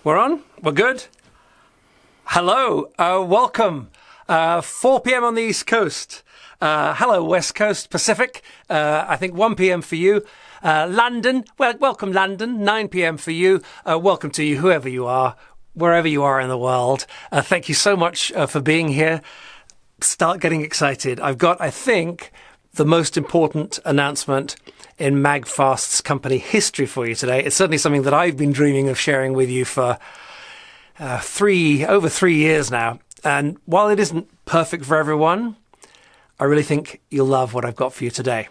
We're on? We're good? Hello, welcome. 4 p.m. on the East Coast. Hello, West Coast, Pacific. I think 1 p.m. for you. London, well, welcome London, 9 p.m. for you. Welcome to you, whoever you are, wherever you are in the world. Thank you so much for being here. Start getting excited. I've got, I think, the most important announcement in MAGFAST's company history for you today. It's certainly something that I've been dreaming of sharing with you for over 3 years now. And while it isn't perfect for everyone, I really think you'll love what I've got for you today.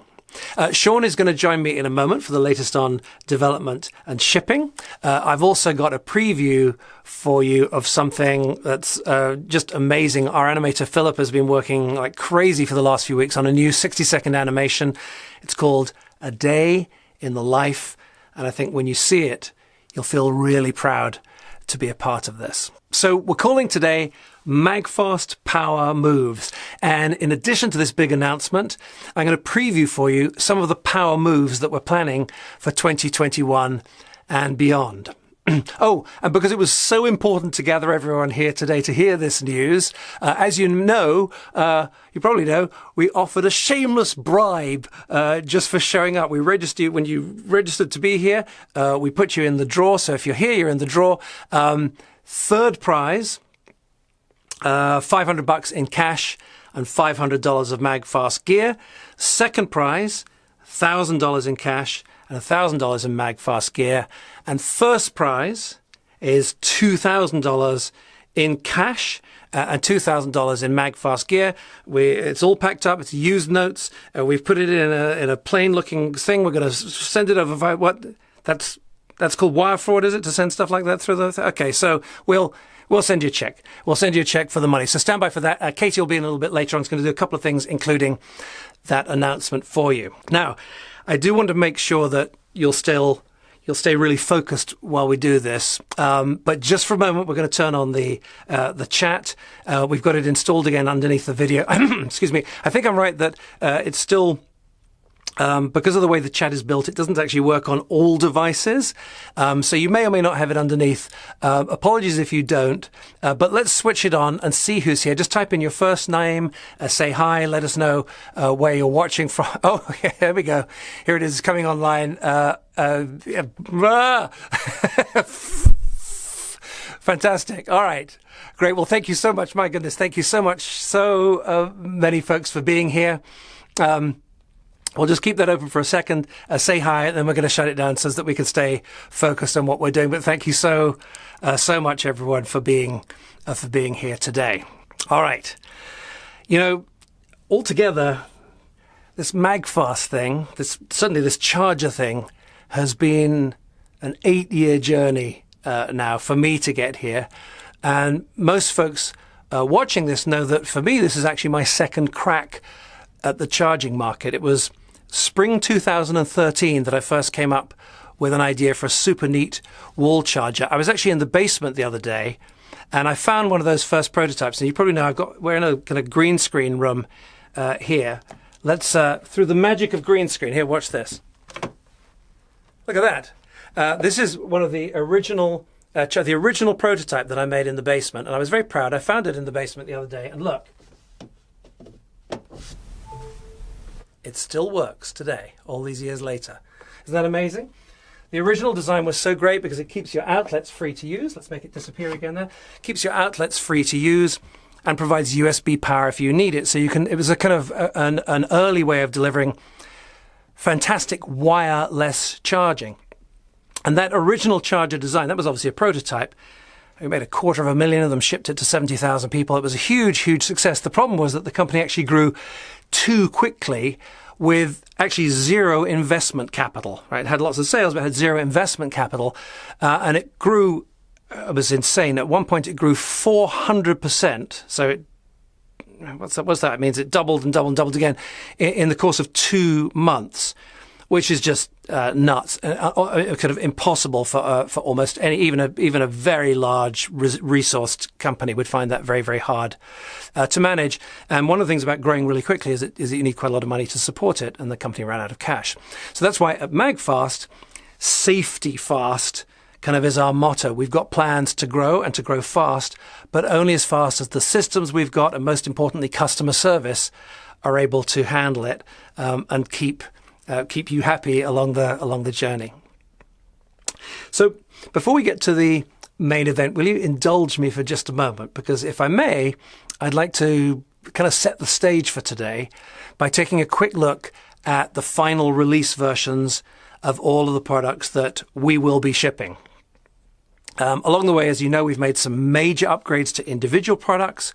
Sean is going to join me in a moment for the latest on development and shipping. I've also got a preview for you of something that's just amazing. Our animator Philip has been working like crazy for the last few weeks on a new 60-second animation. It's called A Day in the Life. And I think when you see it, you'll feel really proud to be a part of this. So we're calling today MAGFAST Power Moves. And in addition to this big announcement, I'm going to preview for you some of the power moves that we're planning for 2021 and beyond. Oh, and because it was so important to gather everyone here today to hear this news, as you know, you probably know, we offered a shameless bribe just for showing up. We registered you when you registered to be here. We put you in the draw. So if you're here, you're in the draw. Third prize, $500 in cash and $500 of MAGFAST gear. Second prize, $1,000 in cash and $1,000 in MAGFAST gear. And first prize is $2,000 in cash and $2,000 in MAGFAST gear. It's all packed up. It's used notes. We've put it in a plain-looking thing. We're going to send it over via what? That's called wire fraud, is it? To send stuff like that through the... Okay, so we'll send you a check. We'll send you a check for the money. So stand by for that. Katie will be in a little bit later on. It's going to do a couple of things, including that announcement for you. Now, I do want to make sure that you'll stay really focused while we do this. But just for a moment, we're going to turn on the chat. We've got it installed again underneath the video. Excuse me. I think I'm right that it's still... because of the way the chat is built, it doesn't actually work on all devices. So you may or may not have it underneath. Apologies if you don't. But let's switch it on and see who's here. Just type in your first name, say hi, let us know where you're watching from. Oh, yeah, here we go. Here it is coming online. Fantastic. All right. Great. Well, thank you so much. My goodness. Thank you so much. So many folks for being here. We'll just keep that open for a second, say hi, and then we're going to shut it down so that we can stay focused on what we're doing. But thank you so much, everyone, for being here today. All right. You know, altogether, this MAGFAST thing, certainly this charger thing, has been an 8-year journey now for me to get here. And most folks watching this know that for me, this is actually my second crack at the charging market. It was spring 2013 that I first came up with an idea for a super neat wall charger. I was actually in the basement the other day and I found one of those first prototypes. And you probably know we're in a kind of green screen room here. Let's, through the magic of green screen, here, watch this. Look at that. This is one of the original prototype that I made in the basement. And I was very proud. I found it in the basement the other day. And look. It still works today, all these years later. Isn't that amazing? The original design was so great because it keeps your outlets free to use. Let's make it disappear again there. Keeps your outlets free to use and provides USB power if you need it. So it was a kind of an early way of delivering fantastic wireless charging. And that original charger design, that was obviously a prototype. We made 250,000 of them, shipped it to 70,000 people. It was a huge, huge success. The problem was that the company actually grew too quickly with actually zero investment capital, right? It had lots of sales, but it had zero investment capital. And it grew, it was insane. At one point, it grew 400%. So what's that? It means it doubled and doubled and doubled again in the course of 2 months, which is just nuts, kind of impossible for almost any, even a very large resourced company would find that very, very hard to manage. And one of the things about growing really quickly is that you need quite a lot of money to support it, and the company ran out of cash. So that's why at MAGFAST, safety fast kind of is our motto. We've got plans to grow and to grow fast, but only as fast as the systems we've got, and most importantly, customer service, are able to handle it and keep you happy along the journey. So before we get to the main event, will you indulge me for just a moment? Because if I may, I'd like to kind of set the stage for today by taking a quick look at the final release versions of all of the products that we will be shipping. Along the way, as you know, we've made some major upgrades to individual products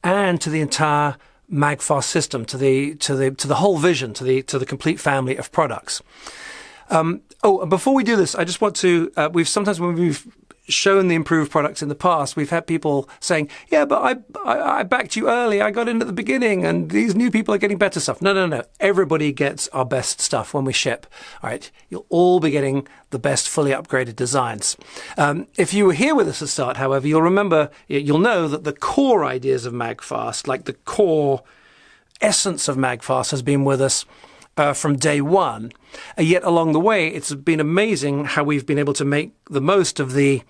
and to the entire MAGFAST system, to the whole vision, to the complete family of products. And before we do this, I just want to, sometimes when we've shown the improved products in the past, we've had people saying, yeah, but I backed you early, I got in at the beginning, and these new people are getting better stuff. No. Everybody gets our best stuff when we ship. All right, you'll all be getting the best fully upgraded designs. If you were here with us at the start, however, you'll know that the core ideas of MAGFAST, like the core essence of MAGFAST, has been with us from day one. Yet along the way, it's been amazing how we've been able to make the most of the,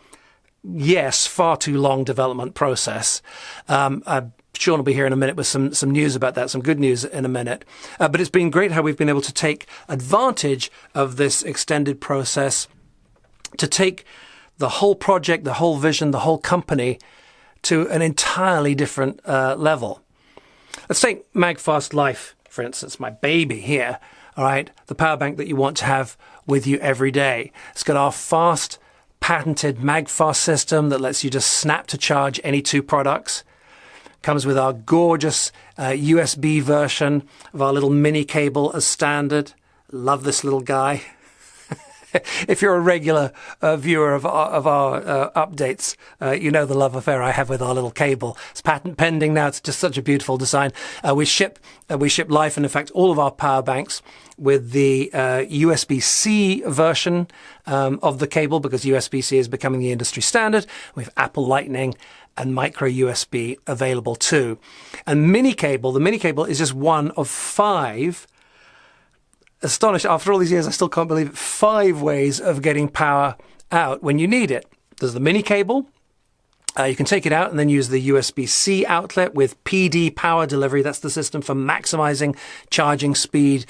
far too long development process. Sean will be here in a minute with some news about that, some good news in a minute. But it's been great how we've been able to take advantage of this extended process to take the whole project, the whole vision, the whole company to an entirely different level. Let's take MAGFAST Life, for instance, my baby here. All right, the power bank that you want to have with you every day. It's got our fast, patented MAGFAST system that lets you just snap to charge any two products. Comes with our gorgeous USB version of our little mini cable as standard. Love this little guy. If you're a regular viewer of our updates, you know the love affair I have with our little cable. It's patent pending now. It's just such a beautiful design. We ship Life, and in fact, all of our power banks with the USB-C version of the cable, because USB-C is becoming the industry standard. We have Apple Lightning and micro USB available too. And the mini cable is just one of 5. Astonished, after all these years, I still can't believe it. 5 ways of getting power out when you need it. There's the mini cable. You can take it out and then use the USB-C outlet with PD power delivery. That's the system for maximizing charging speed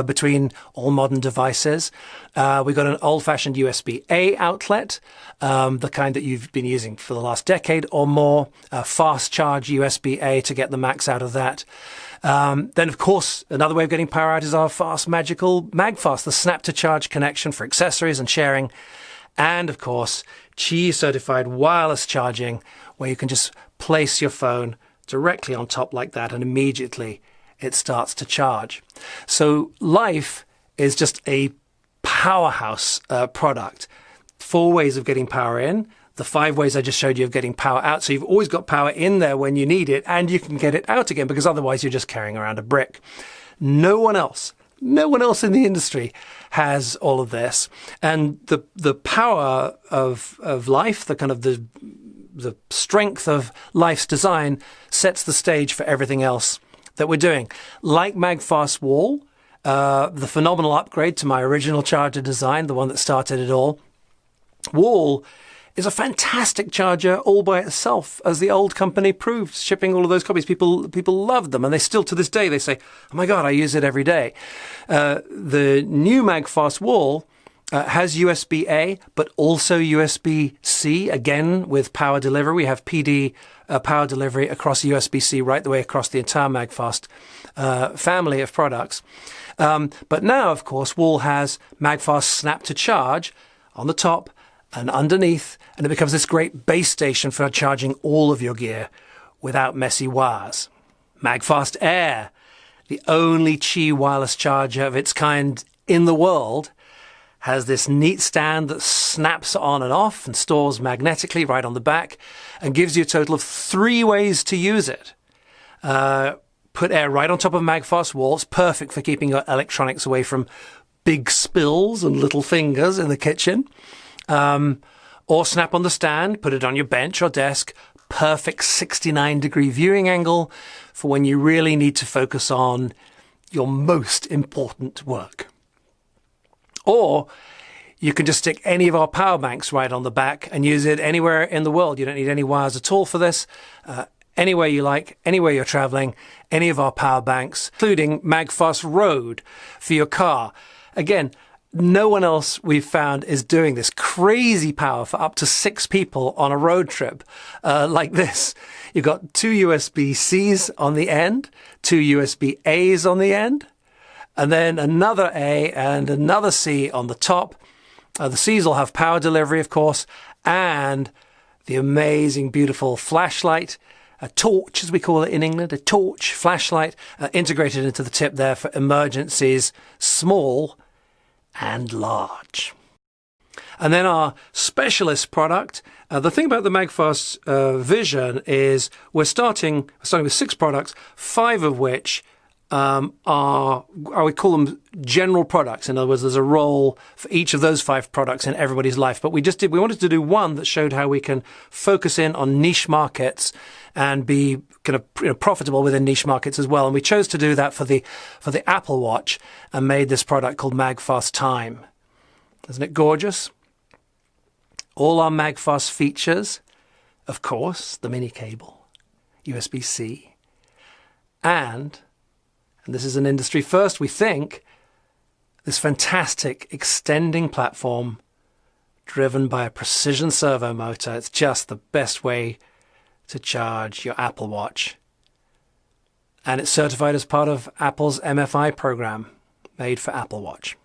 between all modern devices. We've got an old-fashioned USB-A outlet, the kind that you've been using for the last decade or more. Fast charge USB-A to get the max out of that. Then, of course, another way of getting power out is our fast, magical MAGFAST, the snap-to-charge connection for accessories and sharing. And, of course, Qi-certified wireless charging, where you can just place your phone directly on top like that, and immediately it starts to charge. So Life is just a powerhouse product. 4 ways of getting power in. The 5 ways I just showed you of getting power out. So you've always got power in there when you need it, and you can get it out again, because otherwise you're just carrying around a brick. No one else in the industry has all of this. And the power of Life, the kind of the strength of Life's design, sets the stage for everything else that we're doing. Like MAGFAST Wall, the phenomenal upgrade to my original charger design, the one that started it all. Wall is a fantastic charger all by itself, as the old company proved, shipping all of those copies. People loved them, and they still, to this day, they say, oh my God, I use it every day. The new MAGFAST Wall has USB-A, but also USB-C, again, with power delivery. We have PD power delivery across USB-C right the way across the entire MAGFAST family of products. But now, of course, Wall has MAGFAST Snap to Charge on the top and underneath, and it becomes this great base station for charging all of your gear without messy wires. MAGFAST Air, the only Qi wireless charger of its kind in the world, has this neat stand that snaps on and off and stores magnetically right on the back, and gives you a total of 3 ways to use it. Put Air right on top of MAGFAST Wall. It's perfect for keeping your electronics away from big spills and little fingers in the kitchen. Or snap on the stand, put it on your bench or desk. Perfect 69-degree viewing angle for when you really need to focus on your most important work. Or you can just stick any of our power banks right on the back and use it anywhere in the world. You don't need any wires at all for this. Anywhere you like, anywhere you're traveling, any of our power banks, including MAGFAST Road for your car. Again, no one else we've found is doing this crazy power for up to 6 people on a road trip like this. You've got 2 USB-Cs on the end, 2 USB-As on the end, and then another A and another C on the top. The Cs will have power delivery, of course, and the amazing, beautiful flashlight, a torch, as we call it in England, a torch flashlight integrated into the tip there for emergencies, small and large. And then our specialist product, the thing about the MAGFAST Vision is we're starting with 6 products, 5 of which are we call them general products. In other words, there's a role for each of those 5 products in everybody's life. But we wanted to do one that showed how we can focus in on niche markets and be kind of profitable within niche markets as well. And we chose to do that for the Apple Watch and made this product called MAGFAST Time. Isn't it gorgeous? All our MAGFAST features, of course, the mini cable, USB-C, and this is an industry first, we think, this fantastic extending platform driven by a precision servo motor. It's just the best way to charge your Apple Watch. And it's certified as part of Apple's MFI program, made for Apple Watch.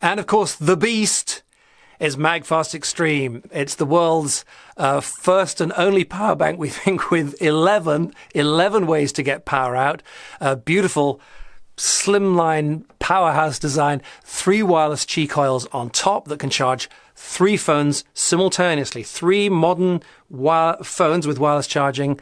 And of course, the beast is MAGFAST Extreme. It's the world's first and only power bank, we think, with 11 ways to get power out. Beautiful slimline powerhouse design, 3 wireless Qi coils on top that can charge 3 phones simultaneously. 3 modern phones with wireless charging,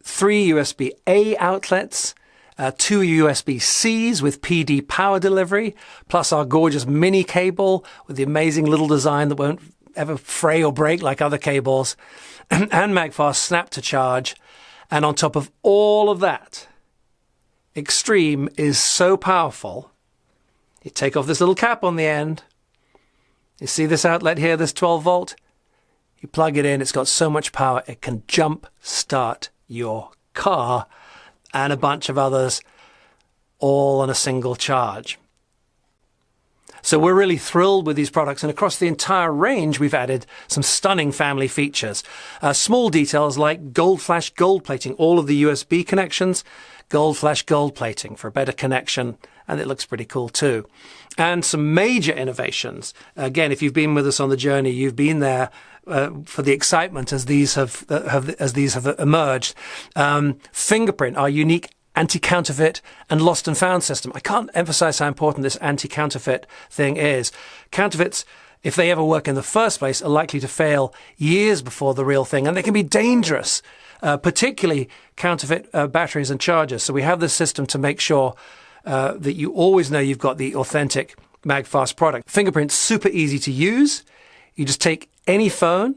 3 USB-A outlets, 2 USB-Cs with PD power delivery, plus our gorgeous mini cable with the amazing little design that won't ever fray or break like other cables, and MAGFAST Snap to Charge. And on top of all of that, Extreme is so powerful. You take off this little cap on the end. You see this outlet here, this 12 volt? You plug it in, it's got so much power, it can jump start your car and a bunch of others, all on a single charge. So we're really thrilled with these products, and across the entire range we've added some stunning family features. Small details like gold flash gold plating, all of the USB connections, gold flash gold plating for a better connection, and it looks pretty cool too. And some major innovations. Again, if you've been with us on the journey, you've been there for the excitement as these have emerged. Fingerprint, our unique anti-counterfeit and lost and found system. I can't emphasize how important this anti-counterfeit thing is. Counterfeits, if they ever work in the first place, are likely to fail years before the real thing, and they can be dangerous, particularly counterfeit batteries and chargers. So we have this system to make sure that you always know you've got the authentic MAGFAST product. Fingerprint's super easy to use. You just take any phone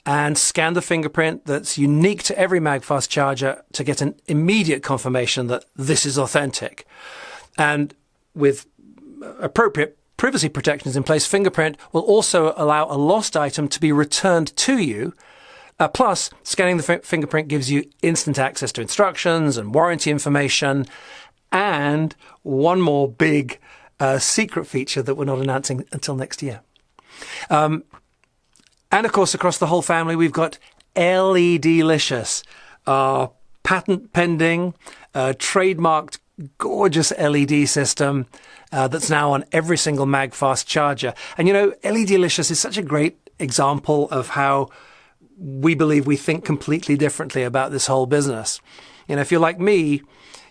and scan the fingerprint that's unique to every MAGFAST charger to get an immediate confirmation that this is authentic. And with appropriate privacy protections in place, Fingerprint will also allow a lost item to be returned to you. Plus, scanning the fingerprint gives you instant access to instructions and warranty information, and one more big secret feature that we're not announcing until next year. And of course, across the whole family, we've got LED-licious, our patent-pending, trademarked, gorgeous LED system that's now on every single MAGFAST charger. And you know, LED-licious is such a great example of how we believe we think completely differently about this whole business. You know, if you're like me,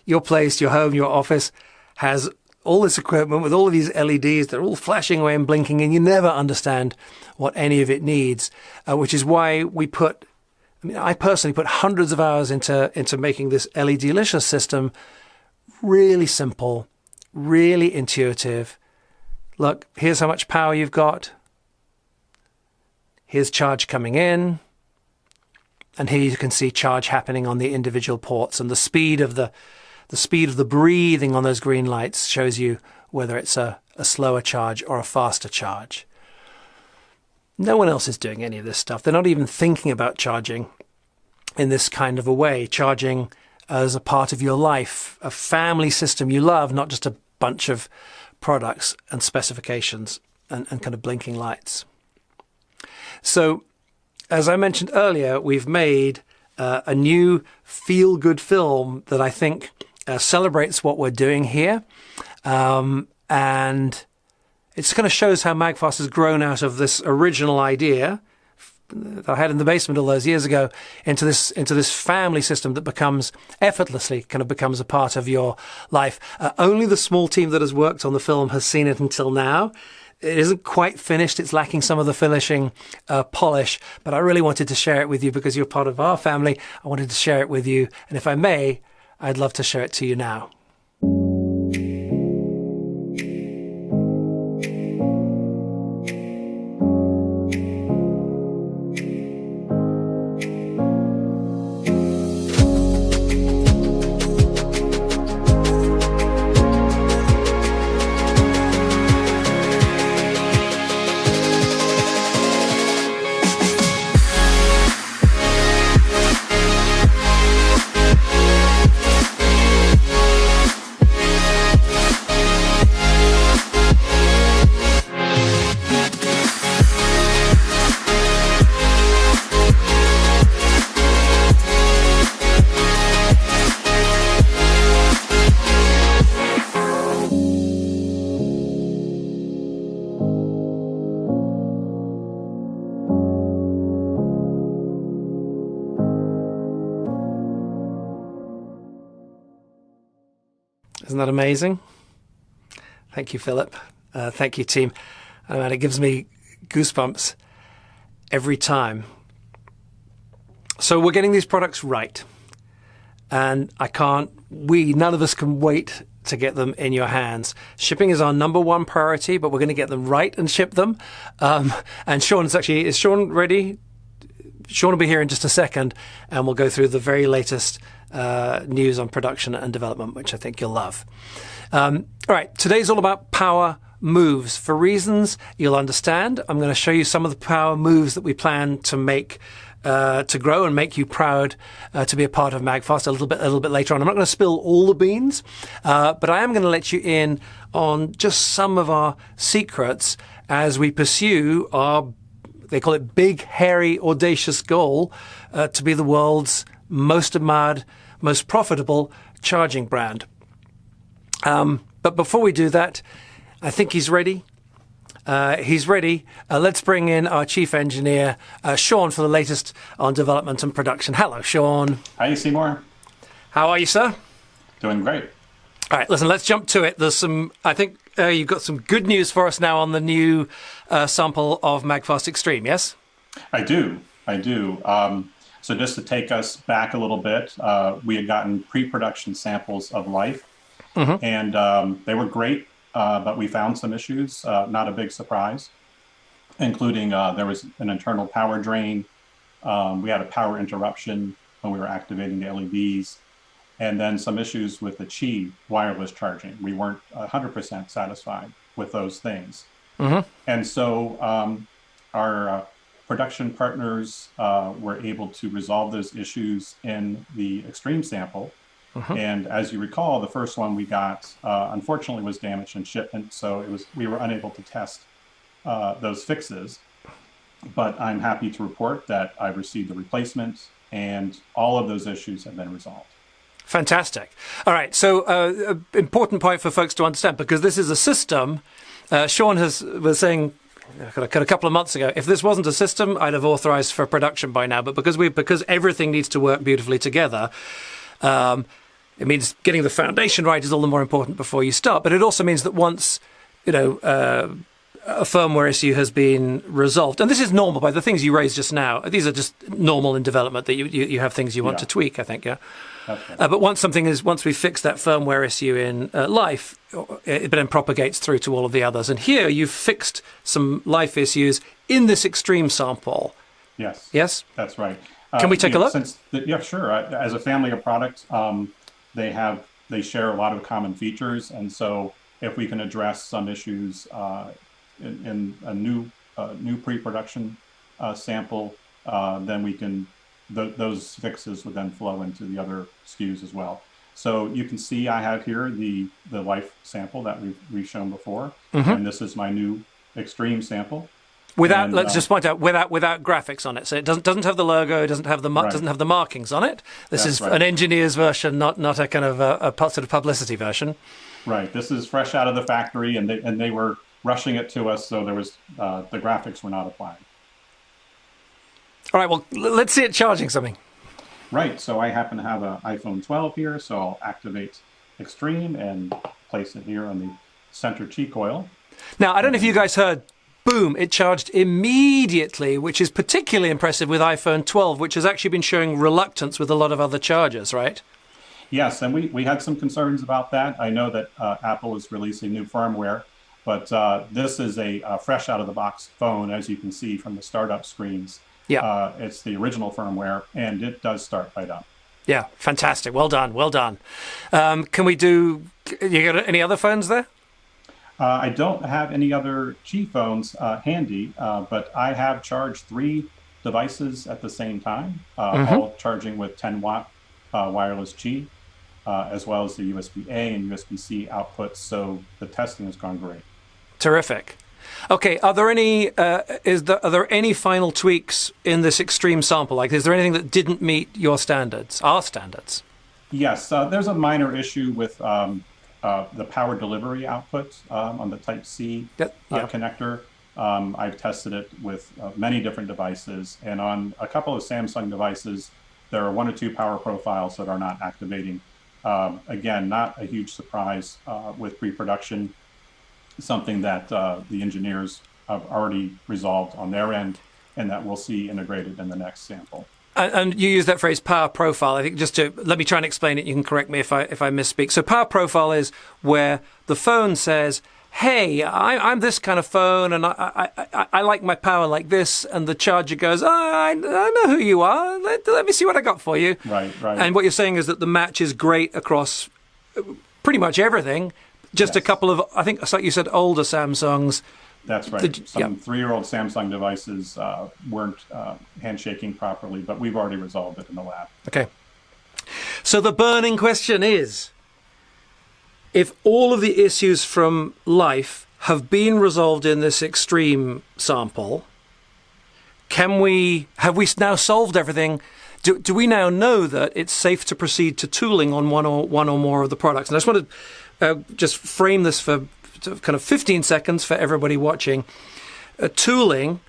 your place, your home, your office has all this equipment with all of these LEDs that are all flashing away and blinking, and you never understand what any of it needs, which is why I personally put hundreds of hours into making this LED-licious system really simple, really intuitive. Look, here's how much power you've got. Here's charge coming in. And here you can see charge happening on the individual ports, and the speed of the breathing on those green lights shows you whether it's a a slower charge or a faster charge. No one else is doing any of this stuff. They're not even thinking about charging in this kind of a way, charging as a part of your life, a family system you love, not just a bunch of products and specifications and kind of blinking lights. So, as I mentioned earlier, we've made a new feel-good film that I think celebrates what we're doing here. And it kind of shows how MAGFAST has grown out of this original idea that I had in the basement all those years ago into this family system that becomes effortlessly becomes a part of your life. Only the small team that has worked on the film has seen it until now. It isn't quite finished. It's lacking some of the finishing polish, but I really wanted to share it with you because you're part of our family. I wanted to share it with you. And if I may, I'd love to share it to you now. Isn't that amazing? Thank you, Philip. Thank you, team. And it gives me goosebumps every time. So we're getting these products right. And none of us can wait to get them in your hands. Shipping is our number one priority, but we're going to get them right and ship them. And is Sean ready? Sean will be here in just a second, and we'll go through the very latest news on production and development, which I think you'll love. All right, today's all about power moves. For reasons you'll understand, I'm going to show you some of the power moves that we plan to make to grow and make you proud to be a part of MAGFAST a little bit later on. I'm not going to spill all the beans, but I am going to let you in on just some of our secrets as we pursue they call it big, hairy, audacious goal to be the world's most admired, most profitable charging brand. But before we do that, I think he's ready. Let's bring in our chief engineer, Sean, for the latest on development and production. Hello, Sean. Hi, Seymour. How are you, sir? Doing great. All right, listen, let's jump to it. I think you've got some good news for us now on the new sample of MAGFAST Extreme, yes? I do. So just to take us back a little bit, we had gotten pre-production samples of Life, and they were great, but we found some issues, not a big surprise, including there was an internal power drain. We had a power interruption when we were activating the LEDs, and then some issues with the Qi wireless charging. We weren't 100% satisfied with those things. And so our production partners were able to resolve those issues in the Extreme sample. And as you recall, the first one we got, unfortunately, was damaged in shipment. So we were unable to test those fixes. But I'm happy to report that I've received a replacement and all of those issues have been resolved. Fantastic. All right. So important point for folks to understand, because this is a system. Sean was saying a couple of months ago, if this wasn't a system, I'd have authorized for production by now. But because everything needs to work beautifully together, it means getting the foundation right is all the more important before you start. But it also means that once, a firmware issue has been resolved, and this is normal by the things you raised just now. These are just normal in development that you have things you want to tweak, I think, yeah. Okay. But once we fix that firmware issue in Life, it then propagates through to all of the others. And here you've fixed some Life issues in this Extreme sample. Yes. Yes? That's right. Can we take a look? Yeah, sure. As a family of products, they share a lot of common features. And so if we can address some issues in a new pre-production sample, then we can those fixes would then flow into the other SKUs as well. So you can see I have here the life sample that we've shown before, and this is my new extreme sample. Without, let's just point out, without graphics on it. So it doesn't have the logo, doesn't have the doesn't have the markings on it. This is an engineer's version, not a kind of a sort of publicity version. Right. This is fresh out of the factory, and they were rushing it to us, so there was the graphics were not applied. All right. Well, let's see it charging something. Right. So I happen to have an iPhone 12 here, so I'll activate Extreme and place it here on the center Qi coil. Now, I don't know if you guys heard. Boom, it charged immediately, which is particularly impressive with iPhone 12, which has actually been showing reluctance with a lot of other chargers, right? Yes, and we had some concerns about that. I know that Apple is releasing new firmware, but this is a fresh out-of-the-box phone, as you can see from the startup screens. Yeah. It's the original firmware, and it does start right up. Yeah, fantastic. Well done, well done. Can we do, you got any other phones there? I don't have any other Qi phones handy, but I have charged 3 devices at the same time, all charging with 10-watt wireless Qi, as well as the USB-A and USB-C outputs. So the testing has gone great. Terrific. Okay, are there any are there any final tweaks in this extreme sample? Like, is there anything that didn't meet your standards, our standards? Yes, there's a minor issue with the power delivery output on the Type-C connector. I've tested it with many different devices, and on a couple of Samsung devices, there are 1 or 2 power profiles that are not activating. Again, not a huge surprise with pre-production, something that the engineers have already resolved on their end, and that we'll see integrated in the next sample. And you use that phrase power profile. I think just to let me try and explain it. You can correct me if I misspeak. So power profile is where the phone says, "Hey, I'm this kind of phone, and I like my power like this," and the charger goes, I know who you are. Let me see what I got for you." Right. And what you're saying is that the match is great across pretty much everything. Just a couple of, I think, like you said, older Samsungs. That's right. Some 3-year-old Samsung devices weren't handshaking properly, but we've already resolved it in the lab. Okay. So the burning question is, if all of the issues from life have been resolved in this extreme sample, have we now solved everything? Do we now know that it's safe to proceed to tooling on one or more of the products? And I just want to just frame this for kind of 15 seconds for everybody watching. Tooling.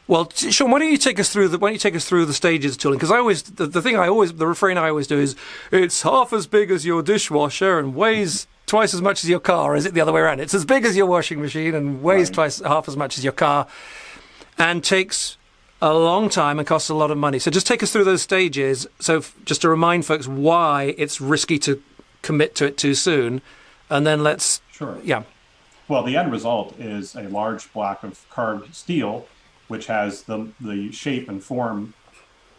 Well, Sean, why don't you take us through the stages of tooling? Because the refrain I always do is, it's half as big as your dishwasher and weighs twice as much as your car. Or is it the other way around? It's as big as your washing machine and weighs half as much as your car, and takes a long time and costs a lot of money. So just take us through those stages. So just to remind folks why it's risky to commit to it too soon, and then let's Well, the end result is a large block of carved steel, which has the shape and form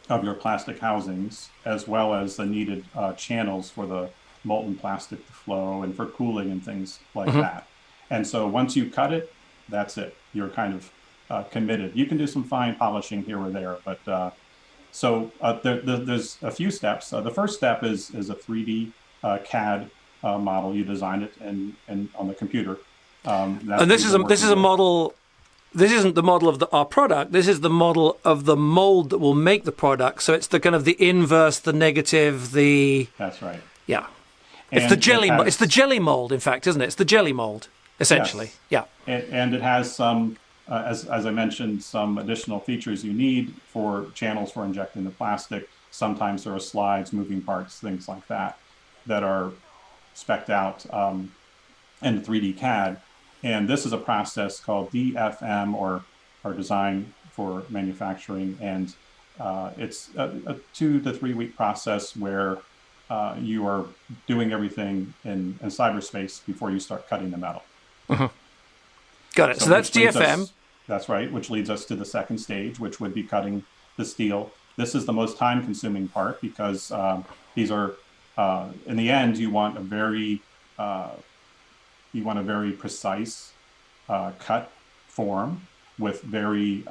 of your plastic housings, as well as the needed channels for the molten plastic to flow and for cooling and things like that. And so once you cut it, that's it. You're kind of committed. You can do some fine polishing here or there, but there's a few steps. The first step is a 3D CAD model. You design it on the computer. And this is a model. This isn't the model of our product. This is the model of the mold that will make the product. So it's the kind of the inverse, the negative, the. That's right. Yeah, it's the jelly. It's the jelly mold, in fact, isn't it? It's the jelly mold, essentially. Yes. Yeah. And it has some, as I mentioned, some additional features you need for channels for injecting the plastic. Sometimes there are slides, moving parts, things like that are spec'd out in 3D CAD. And this is a process called DFM, or design for manufacturing. And it's a 2 to 3 week process where you are doing everything in cyberspace before you start cutting the metal. Got it. So that's DFM. That's right, which leads us to the second stage, which would be cutting the steel. This is the most time-consuming part because these are, in the end, you want a very You want a very precise cut form with very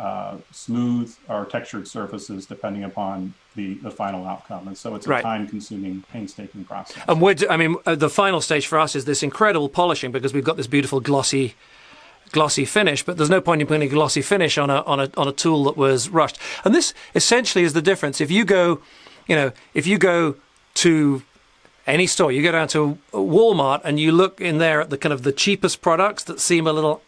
smooth or textured surfaces depending upon the final outcome. And so it's a time-consuming, painstaking process. And the final stage for us is this incredible polishing, because we've got this beautiful glossy finish, but there's no point in putting a glossy finish on a tool that was rushed. And this essentially is the difference. If you go to any store, you go down to Walmart and you look in there at the kind of the cheapest products that seem a little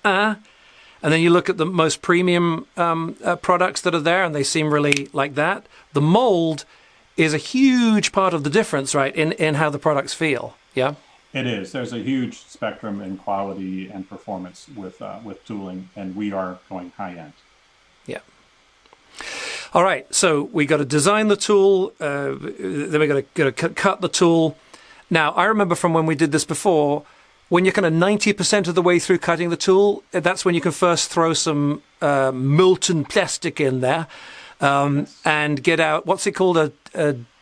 and then you look at the most premium products that are there and they seem really like that. The mold is a huge part of the difference, right, in how the products feel. Yeah. It is. There's a huge spectrum in quality and performance with tooling, and we are going high end. Yeah. All right. So we got to design the tool. Then we got to cut the tool. Now, I remember from when we did this before, when you're kind of 90% of the way through cutting the tool, that's when you can first throw some molten plastic in there and get out, what's it called, a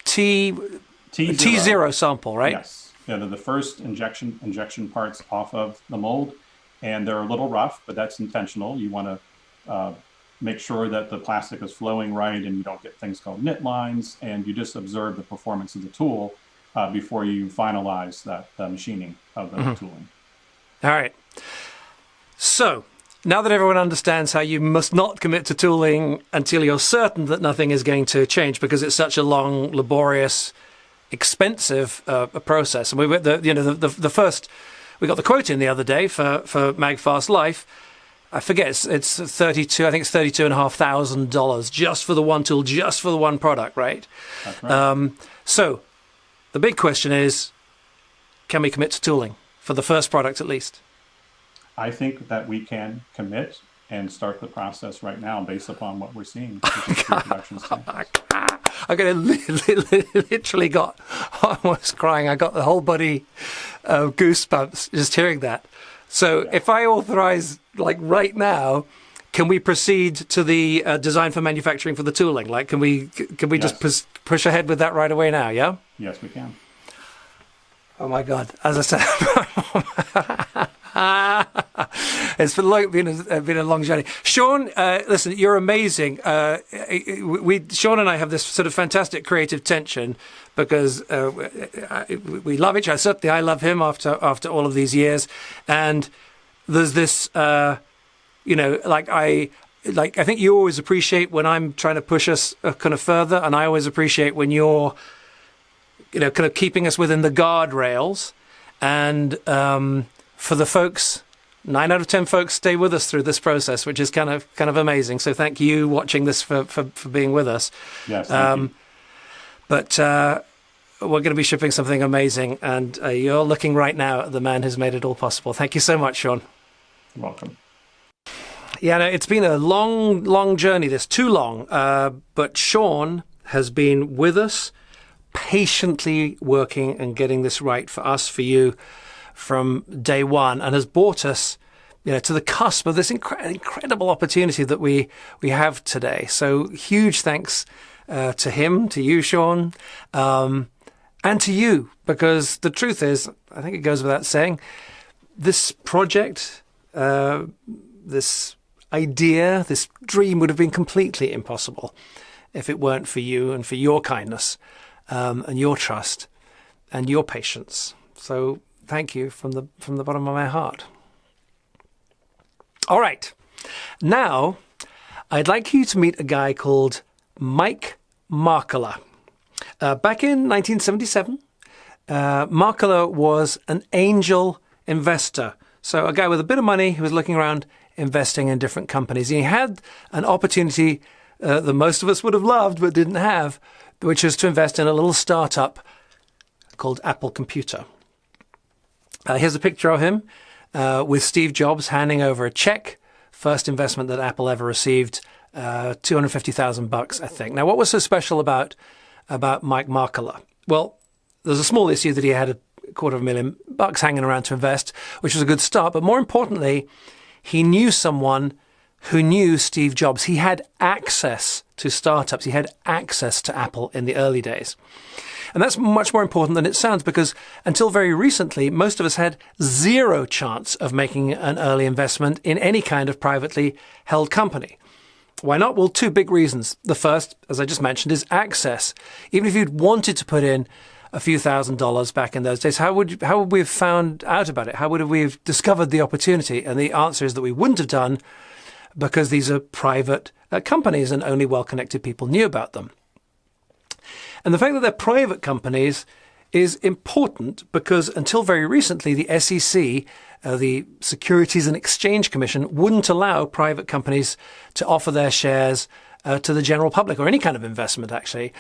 T0 sample, right? Yes. Yeah, they're the first injection parts off of the mold, and they're a little rough, but that's intentional. You want to make sure that the plastic is flowing right and you don't get things called knit lines, and you just observe the performance of the tool before you finalize the machining of the tooling. All right. So now that everyone understands how you must not commit to tooling until you're certain that nothing is going to change, because it's such a long, laborious, expensive process. And we got the quote in the other day for MAGFAST Life. I forget, it's 32. I think it's $32,500 just for the one tool, just for the one product, right? That's right. So the big question is, can we commit to tooling for the first product at least? I think that we can commit and start the process right now based upon what we're seeing. I literally got almost crying. I got the whole body goosebumps just hearing that. So if I authorize, like right now, can we proceed to the design for manufacturing for the tooling? Like, can we just push ahead with that right away now? Yeah. Yes, we can. Oh my God! As I said, it's been a long journey. Sean, listen, you're amazing. Sean and I have this sort of fantastic creative tension because we love each other. Certainly, I love him after all of these years, and there's this, I think you always appreciate when I'm trying to push us kind of further, and I always appreciate when you're, kind of keeping us within the guardrails. And for the folks, 9 out of 10 folks stay with us through this process, which is kind of amazing. So thank you watching this for being with us. Yes. Thank you. But we're going to be shipping something amazing, and you're looking right now at the man who's made it all possible. Thank you so much, Sean. You're welcome. Yeah, no, it's been a long, long journey. This too long, but Sean has been with us, patiently working and getting this right for us, for you, from day one, and has brought us, to the cusp of this incredible opportunity that we have today. So huge thanks to him, to you, Sean, and to you, because the truth is, I think it goes without saying, this project, this idea, this dream would have been completely impossible if it weren't for you and for your kindness and your trust and your patience. So thank you from the bottom of my heart. All right. Now, I'd like you to meet a guy called Mike Markkula. Back in 1977, Markkula was an angel investor. So a guy with a bit of money who was looking around investing in different companies. And he had an opportunity that most of us would have loved but didn't have, which is to invest in a little startup called Apple Computer. Here's a picture of him with Steve Jobs handing over a check, first investment that Apple ever received, $250,000, I think. Now, what was so special about Mike Markkula? Well, there's a small issue that he had $250,000 hanging around to invest, which was a good start. But more importantly, he knew someone who knew Steve Jobs. He had access to startups. He had access to Apple in the early days. And that's much more important than it sounds, because until very recently, most of us had zero chance of making an early investment in any kind of privately held company. Why not? Well, two big reasons. The first, as I just mentioned, is access. Even if you'd wanted to put in a few $1,000s back in those days, how would we have found out about it? How would we have discovered the opportunity? And the answer is that we wouldn't have done, because these are private companies and only well-connected people knew about them. And the fact that they're private companies is important because until very recently, the SEC, the Securities and Exchange Commission, wouldn't allow private companies to offer their shares to the general public or any kind of investment, actually,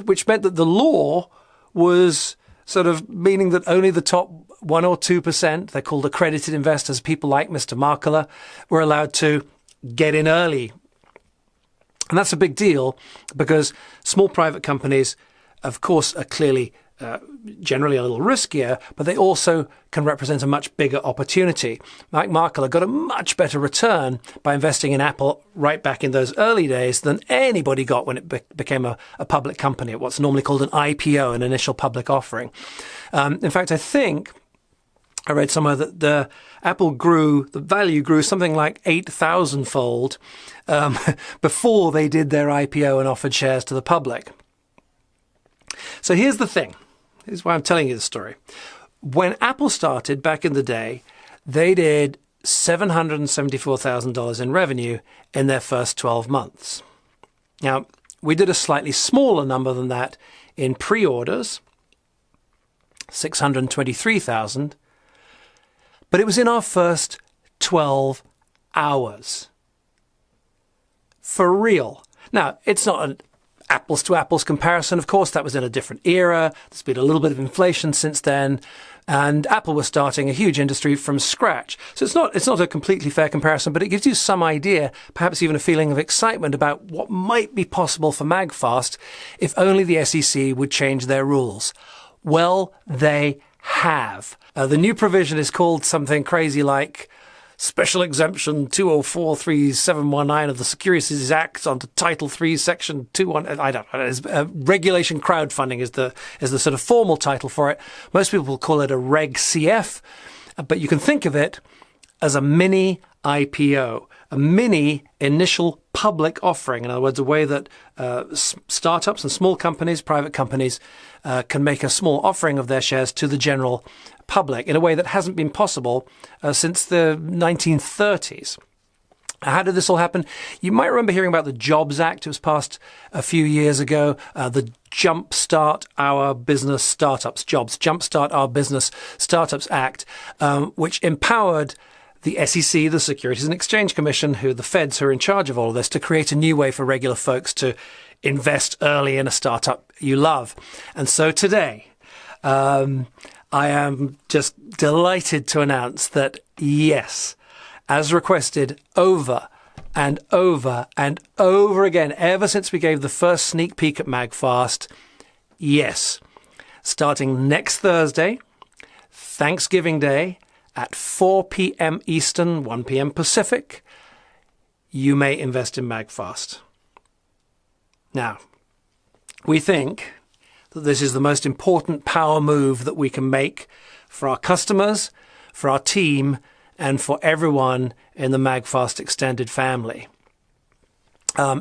which meant that the law was sort of meaning that only the top 1 or 2%, they're called accredited investors, people like Mr. Markler, were allowed to get in early. And that's a big deal because small private companies, of course, are clearly generally a little riskier, but they also can represent a much bigger opportunity. Mike Markler got a much better return by investing in Apple right back in those early days than anybody got when it became a public company, what's normally called an IPO, an initial public offering. In fact, I think I read somewhere that the value grew something like 8,000-fold before they did their IPO and offered shares to the public. So here's the thing. Here's why I'm telling you the story. When Apple started back in the day, they did $774,000 in revenue in their first 12 months. Now, we did a slightly smaller number than that in pre-orders, 623,000, but it was in our first 12 hours. For real. Now, it's not an apples to apples comparison. Of course, that was in a different era. There's been a little bit of inflation since then, and Apple was starting a huge industry from scratch. So it's not a completely fair comparison, but it gives you some idea, perhaps even a feeling of excitement about what might be possible for MAGFAST if only the SEC would change their rules. Well, they have. The new provision is called something crazy like Special Exemption 2043719 of the Securities Act under Title 3, Section 21. I don't know. Regulation crowdfunding is the sort of formal title for it. Most people call it a Reg CF, but you can think of it as a mini IPO, a mini initial public offering. In other words, a way that startups and small companies, private companies, can make a small offering of their shares to the general public in a way that hasn't been possible since the 1930s. How did this all happen? You might remember hearing about the Jobs Act. It was passed a few years ago. The Jumpstart Our Business Startups, Jumpstart Our Business Startups Act, which empowered the SEC, the Securities and Exchange Commission, who are the feds who are in charge of all of this, to create a new way for regular folks to invest early in a startup you love. And so today, I am just delighted to announce that, yes, as requested over and over and over again, ever since we gave the first sneak peek at MAGFAST, yes, starting next Thursday, Thanksgiving Day, at 4 p.m. Eastern, 1 p.m. Pacific, you may invest in MAGFAST. Now, we think that this is the most important power move that we can make for our customers, for our team, and for everyone in the MAGFAST extended family.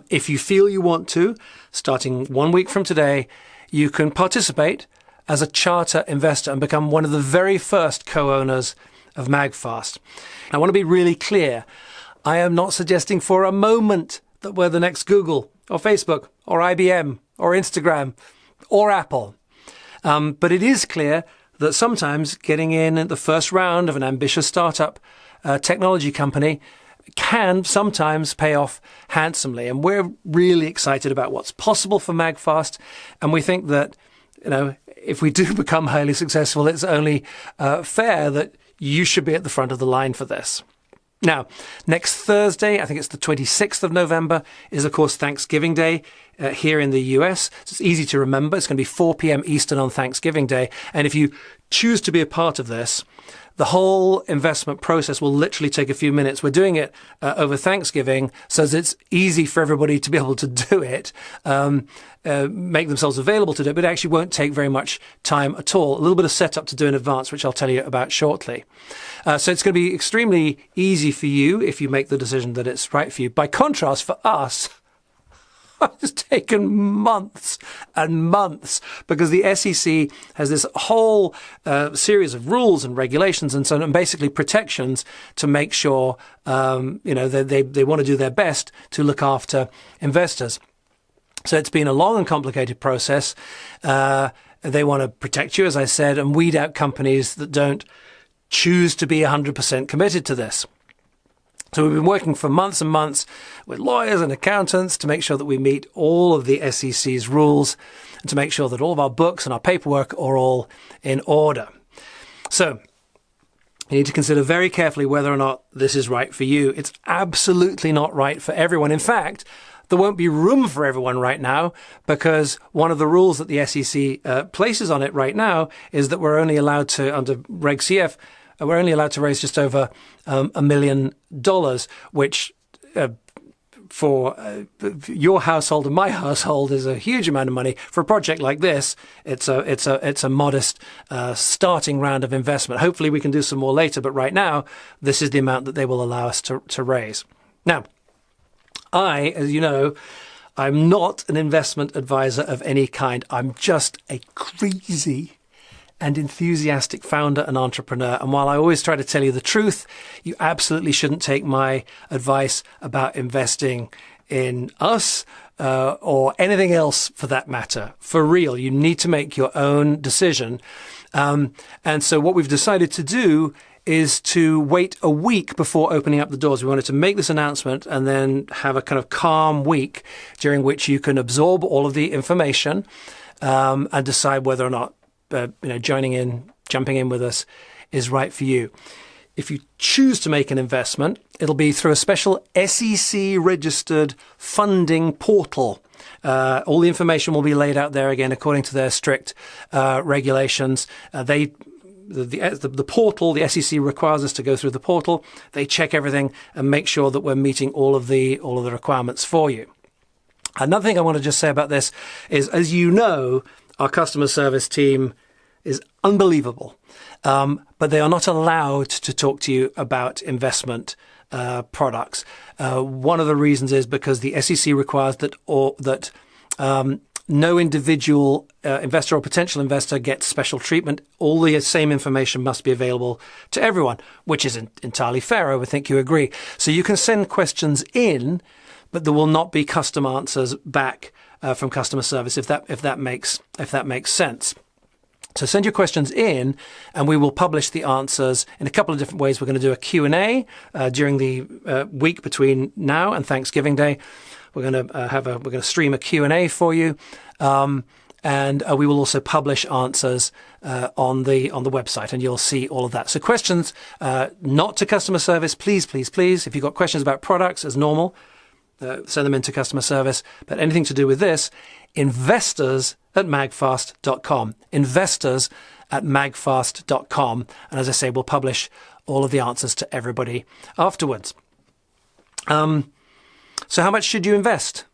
If you feel you want to, starting 1 week from today, you can participate as a charter investor and become one of the very first co-owners of MAGFAST. I want to be really clear. I am not suggesting for a moment that we're the next Google or Facebook or IBM or Instagram or Apple. But it is clear that sometimes getting in at the first round of an ambitious startup technology company can sometimes pay off handsomely. And we're really excited about what's possible for MAGFAST. And we think that, if we do become highly successful, it's only fair that you should be at the front of the line for this. Now, next Thursday, I think it's the 26th of November, is of course Thanksgiving Day. here in the US. So it's easy to remember. It's going to be 4 p.m. Eastern on Thanksgiving Day. And if you choose to be a part of this, the whole investment process will literally take a few minutes. We're doing it over Thanksgiving so that it's easy for everybody to be able to do it, make themselves available to do it, but it actually won't take very much time at all. A little bit of setup to do in advance, which I'll tell you about shortly. So it's going to be extremely easy for you if you make the decision that it's right for you. By contrast, for us, it's taken months and months because the SEC has this whole series of rules and regulations and so on, and basically protections to make sure they want to do their best to look after investors. So it's been a long and complicated process. They want to protect you, as I said, and weed out companies that don't choose to be 100% committed to this. So we've been working for months and months with lawyers and accountants to make sure that we meet all of the SEC's rules and to make sure that all of our books and our paperwork are all in order. So you need to consider very carefully whether or not this is right for you. It's absolutely not right for everyone. In fact, there won't be room for everyone right now because one of the rules that the SEC places on it right now is that we're only allowed to, under Reg CF, we're only allowed to raise just over $1 million, which for your household and my household is a huge amount of money. For a project like this, it's a modest starting round of investment. Hopefully we can do some more later, but right now, this is the amount that they will allow us to raise. Now, as you know, I'm not an investment advisor of any kind. I'm just a crazy and enthusiastic founder and entrepreneur. And while I always try to tell you the truth, you absolutely shouldn't take my advice about investing in us or anything else for that matter. For real, you need to make your own decision. And so what we've decided to do is to wait a week before opening up the doors. We wanted to make this announcement and then have a kind of calm week during which you can absorb all of the information and decide whether or not jumping in with us is right for you. If you choose to make an investment, it'll be through a special SEC-registered funding portal. All the information will be laid out there again according to their strict regulations. The portal, the SEC requires us to go through the portal. They check everything and make sure that we're meeting all of the requirements for you. Another thing I want to just say about this is, as you know, our customer service team is unbelievable, but they are not allowed to talk to you about investment products. One of the reasons is because the SEC requires that no individual investor or potential investor gets special treatment. All the same information must be available to everyone, which is entirely fair. I would think you agree. So you can send questions in, but there will not be custom answers back from customer service, if that makes sense. So send your questions in, and we will publish the answers in a couple of different ways. We're going to do a Q&A during the week between now and Thanksgiving Day. We're going to stream a Q&A for you, and we will also publish answers on the website, and you'll see all of that. So questions not to customer service, please. If you've got questions about products, as normal, send them into customer service. But anything to do with this, investors@magfast.com. Investors@magfast.com. And as I say, we'll publish all of the answers to everybody afterwards. So how much should you invest?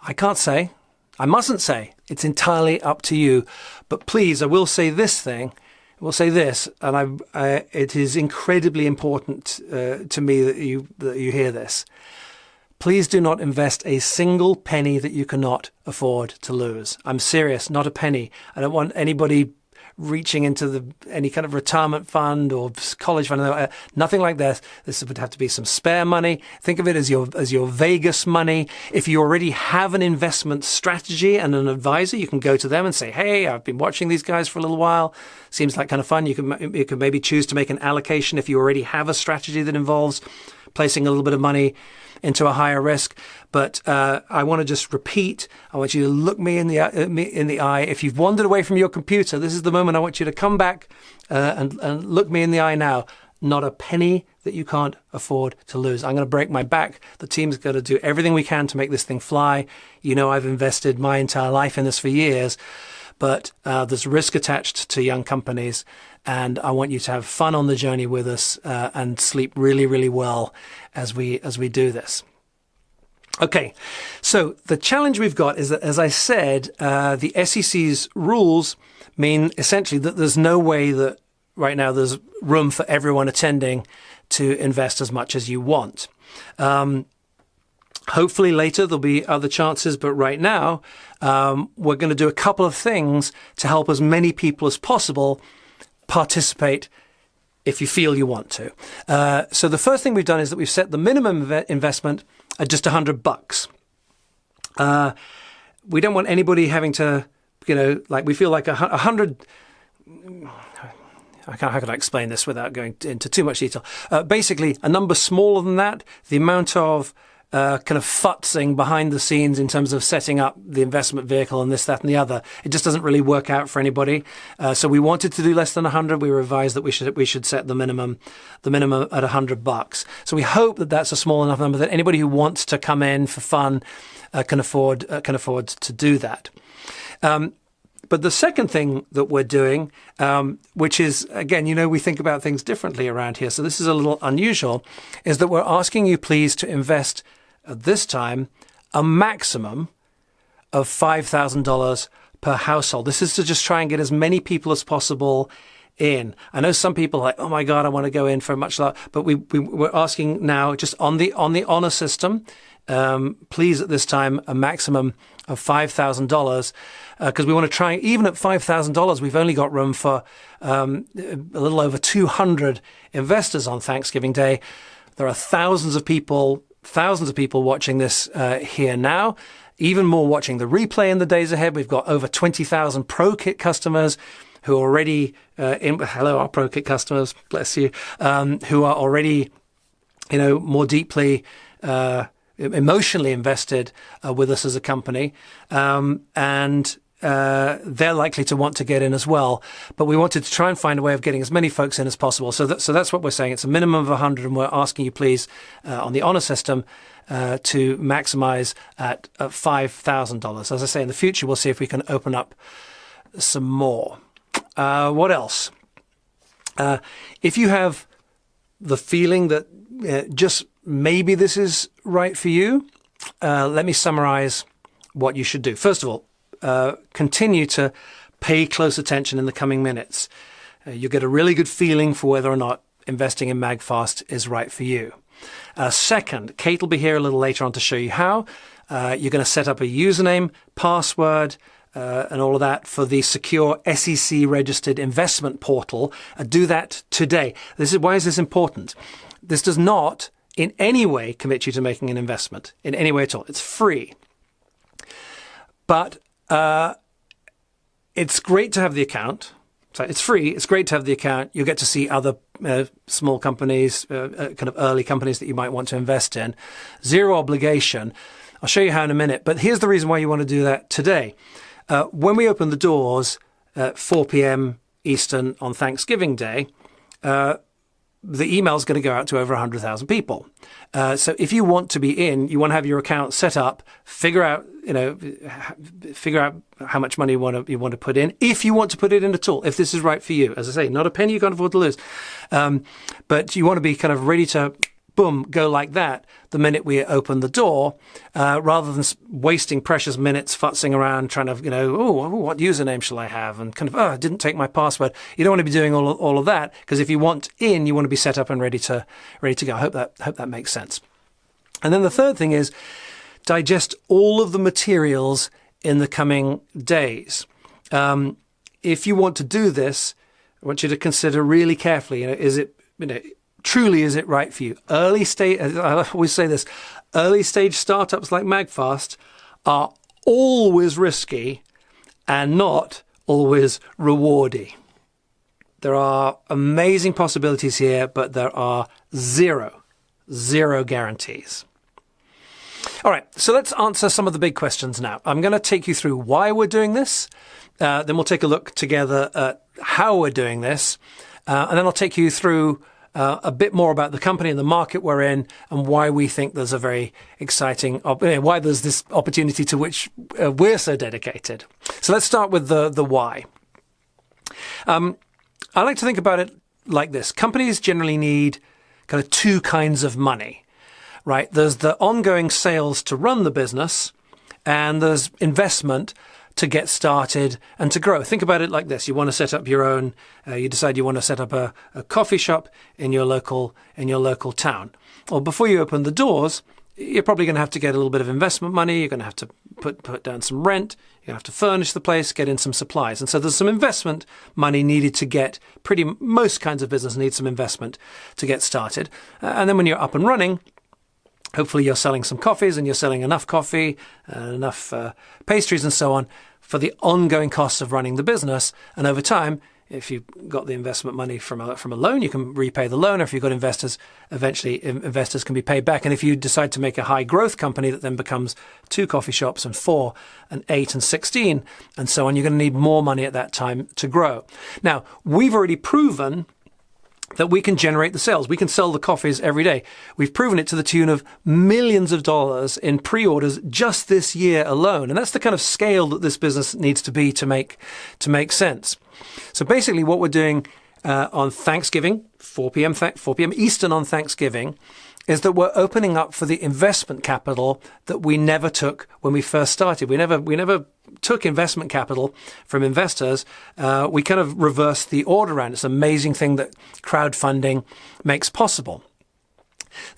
I can't say. I mustn't say. It's entirely up to you. But please, I will say this thing. I will say this, and it is incredibly important to me that you hear this. Please do not invest a single penny that you cannot afford to lose. I'm serious, not a penny. I don't want anybody reaching into any kind of retirement fund or college fund, nothing like that. This would have to be some spare money. Think of it as your Vegas money. If you already have an investment strategy and an advisor, you can go to them and say, hey, I've been watching these guys for a little while. Seems like kind of fun. You can maybe choose to make an allocation if you already have a strategy that involves placing a little bit of money into a higher risk. But I want to just repeat, I want you to look me in the eye. If you've wandered away from your computer, this is the moment I want you to come back and look me in the eye now. not a penny that you can't afford to lose. I'm going to break my back. The team's going to do everything we can to make this thing fly. You know, I've invested my entire life in this for years, but there's risk attached to young companies, and I want you to have fun on the journey with us and sleep really, really well as we do this. Okay, so the challenge we've got is that, as I said, the SEC's rules mean essentially that there's no way that right now there's room for everyone attending to invest as much as you want. Hopefully later there'll be other chances, but right now we're going to do a couple of things to help as many people as possible participate if you feel you want to. So the first thing we've done is that we've set the minimum investment at just $100. We don't want anybody having to, we feel like 100. How can I explain this without going into too much detail? Basically, a number smaller than that, the amount of kind of futzing behind the scenes in terms of setting up the investment vehicle and this, that, and the other, it just doesn't really work out for anybody. So we wanted to do less than 100. We revised that we should set the minimum at $100. So we hope that that's a small enough number that anybody who wants to come in for fun can afford to do that. But the second thing that we're doing, which is, again, we think about things differently around here, so this is a little unusual, is that we're asking you please to invest at this time a maximum of $5,000 per household. This is to just try and get as many people as possible in. I know some people are like, oh my God, I want to go in for much lower, but we're asking now just on the honor system, please at this time a maximum of $5,000 because we want to try, even at $5,000, we've only got room for a little over 200 investors on Thanksgiving Day. There are thousands of people watching this here now, even more watching the replay in the days ahead. We've got over 20,000 ProKit customers who are already hello, our ProKit customers, bless you, who are already, more deeply emotionally invested with us as a company, and they're likely to want to get in as well. But we wanted to try and find a way of getting as many folks in as possible. So that's what we're saying. It's a minimum of 100, and we're asking you please on the honor system to maximize at $5,000. As I say, in the future, we'll see if we can open up some more. What else? If you have the feeling that just maybe this is right for you, let me summarize what you should do. First of all, continue to pay close attention in the coming minutes. You'll get a really good feeling for whether or not investing in MAGFAST is right for you. Second, Kate will be here a little later on to show you how. You're going to set up a username, password, and all of that for the secure SEC-registered investment portal. Do that today. Why is this important? This does not in any way commit you to making an investment, in any way at all. It's free. But it's great to have the account. So it's free. It's great to have the account. You'll get to see other small companies, kind of early companies that you might want to invest in. Zero obligation. I'll show you how in a minute. But here's the reason why you want to do that today. When we open the doors at 4 p.m. Eastern on Thanksgiving Day, the email is going to go out to over 100,000 people. So if you want to be in, you want to have your account set up, figure out how much money you want to put in, if you want to put it in at all, if this is right for you. As I say, not a penny you can't afford to lose. But you want to be kind of ready to, boom, go like that the minute we open the door, rather than wasting precious minutes futzing around trying to, what username shall I have? And kind of, I didn't take my password. You don't want to be doing all of that, because if you want in, you want to be set up and ready to go. I hope that makes sense. And then the third thing is digest all of the materials in the coming days. If you want to do this, I want you to consider really carefully, truly, is it right for you? Early stage, I always say this, early stage startups like MAGFAST are always risky and not always rewardy. There are amazing possibilities here, but there are zero guarantees. All right, so let's answer some of the big questions now. I'm going to take you through why we're doing this. Then we'll take a look together at how we're doing this. And then I'll take you through a bit more about the company and the market we're in, and why we think there's a very exciting, why there's this opportunity to which we're so dedicated. So let's start with the why. I like to think about it like this. Companies generally need kind of two kinds of money, right? There's the ongoing sales to run the business, and there's investment to get started and to grow. Think about it like this. You want to set up your own, you decide you want to set up a coffee shop in your local town. Well, before you open the doors, you're probably going to have to get a little bit of investment money. You're going to have to put down some rent. You're going to have to furnish the place, get in some supplies. And so there's some investment money needed to get, most kinds of business need some investment to get started. And then when you're up and running, hopefully you're selling some coffees, and you're selling enough coffee, enough pastries and so on for the ongoing costs of running the business. And over time, if you've got the investment money from a loan, you can repay the loan. Or if you've got investors, eventually investors can be paid back. And if you decide to make a high growth company that then becomes 2 coffee shops and 4 and 8 and 16 and so on, you're going to need more money at that time to grow. Now, we've already proven that we can generate the sales. We can sell the coffees every day. We've proven it to the tune of millions of dollars in pre-orders just this year alone. And that's the kind of scale that this business needs to be to make sense. So basically what we're doing on Thanksgiving, 4 p.m. Eastern on Thanksgiving, is that we're opening up for the investment capital that we never took when we first started. We never took investment capital from investors. We kind of reversed the order around. It's an amazing thing that crowdfunding makes possible.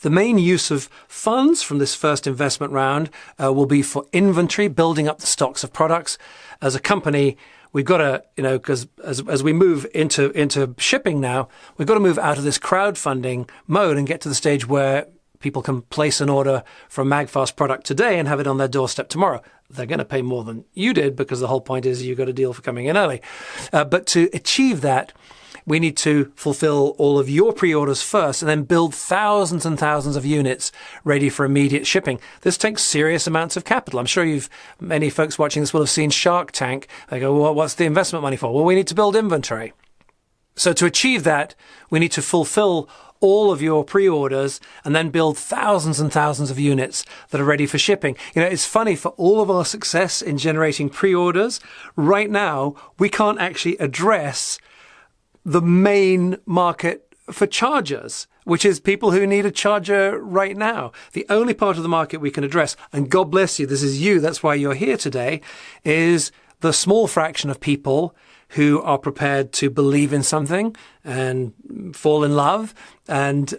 The main use of funds from this first investment round will be for inventory, building up the stocks of products. As a company, we've got to, because as we move into shipping now, we've got to move out of this crowdfunding mode and get to the stage where people can place an order for a MAGFAST product today and have it on their doorstep tomorrow. They're going to pay more than you did, because the whole point is you got a deal for coming in early. But to achieve that, we need to fulfill all of your pre-orders first and then build thousands and thousands of units ready for immediate shipping. This takes serious amounts of capital. I'm sure many folks watching this will have seen Shark Tank. They go, well, what's the investment money for? Well, we need to build inventory. So to achieve that, we need to fulfill all of your pre-orders and then build thousands and thousands of units that are ready for shipping. It's funny, for all of our success in generating pre-orders, right now, we can't actually address the main market for chargers, which is people who need a charger right now. The only part of the market we can address, and God bless you, this is you, that's why you're here today, is the small fraction of people who are prepared to believe in something and fall in love and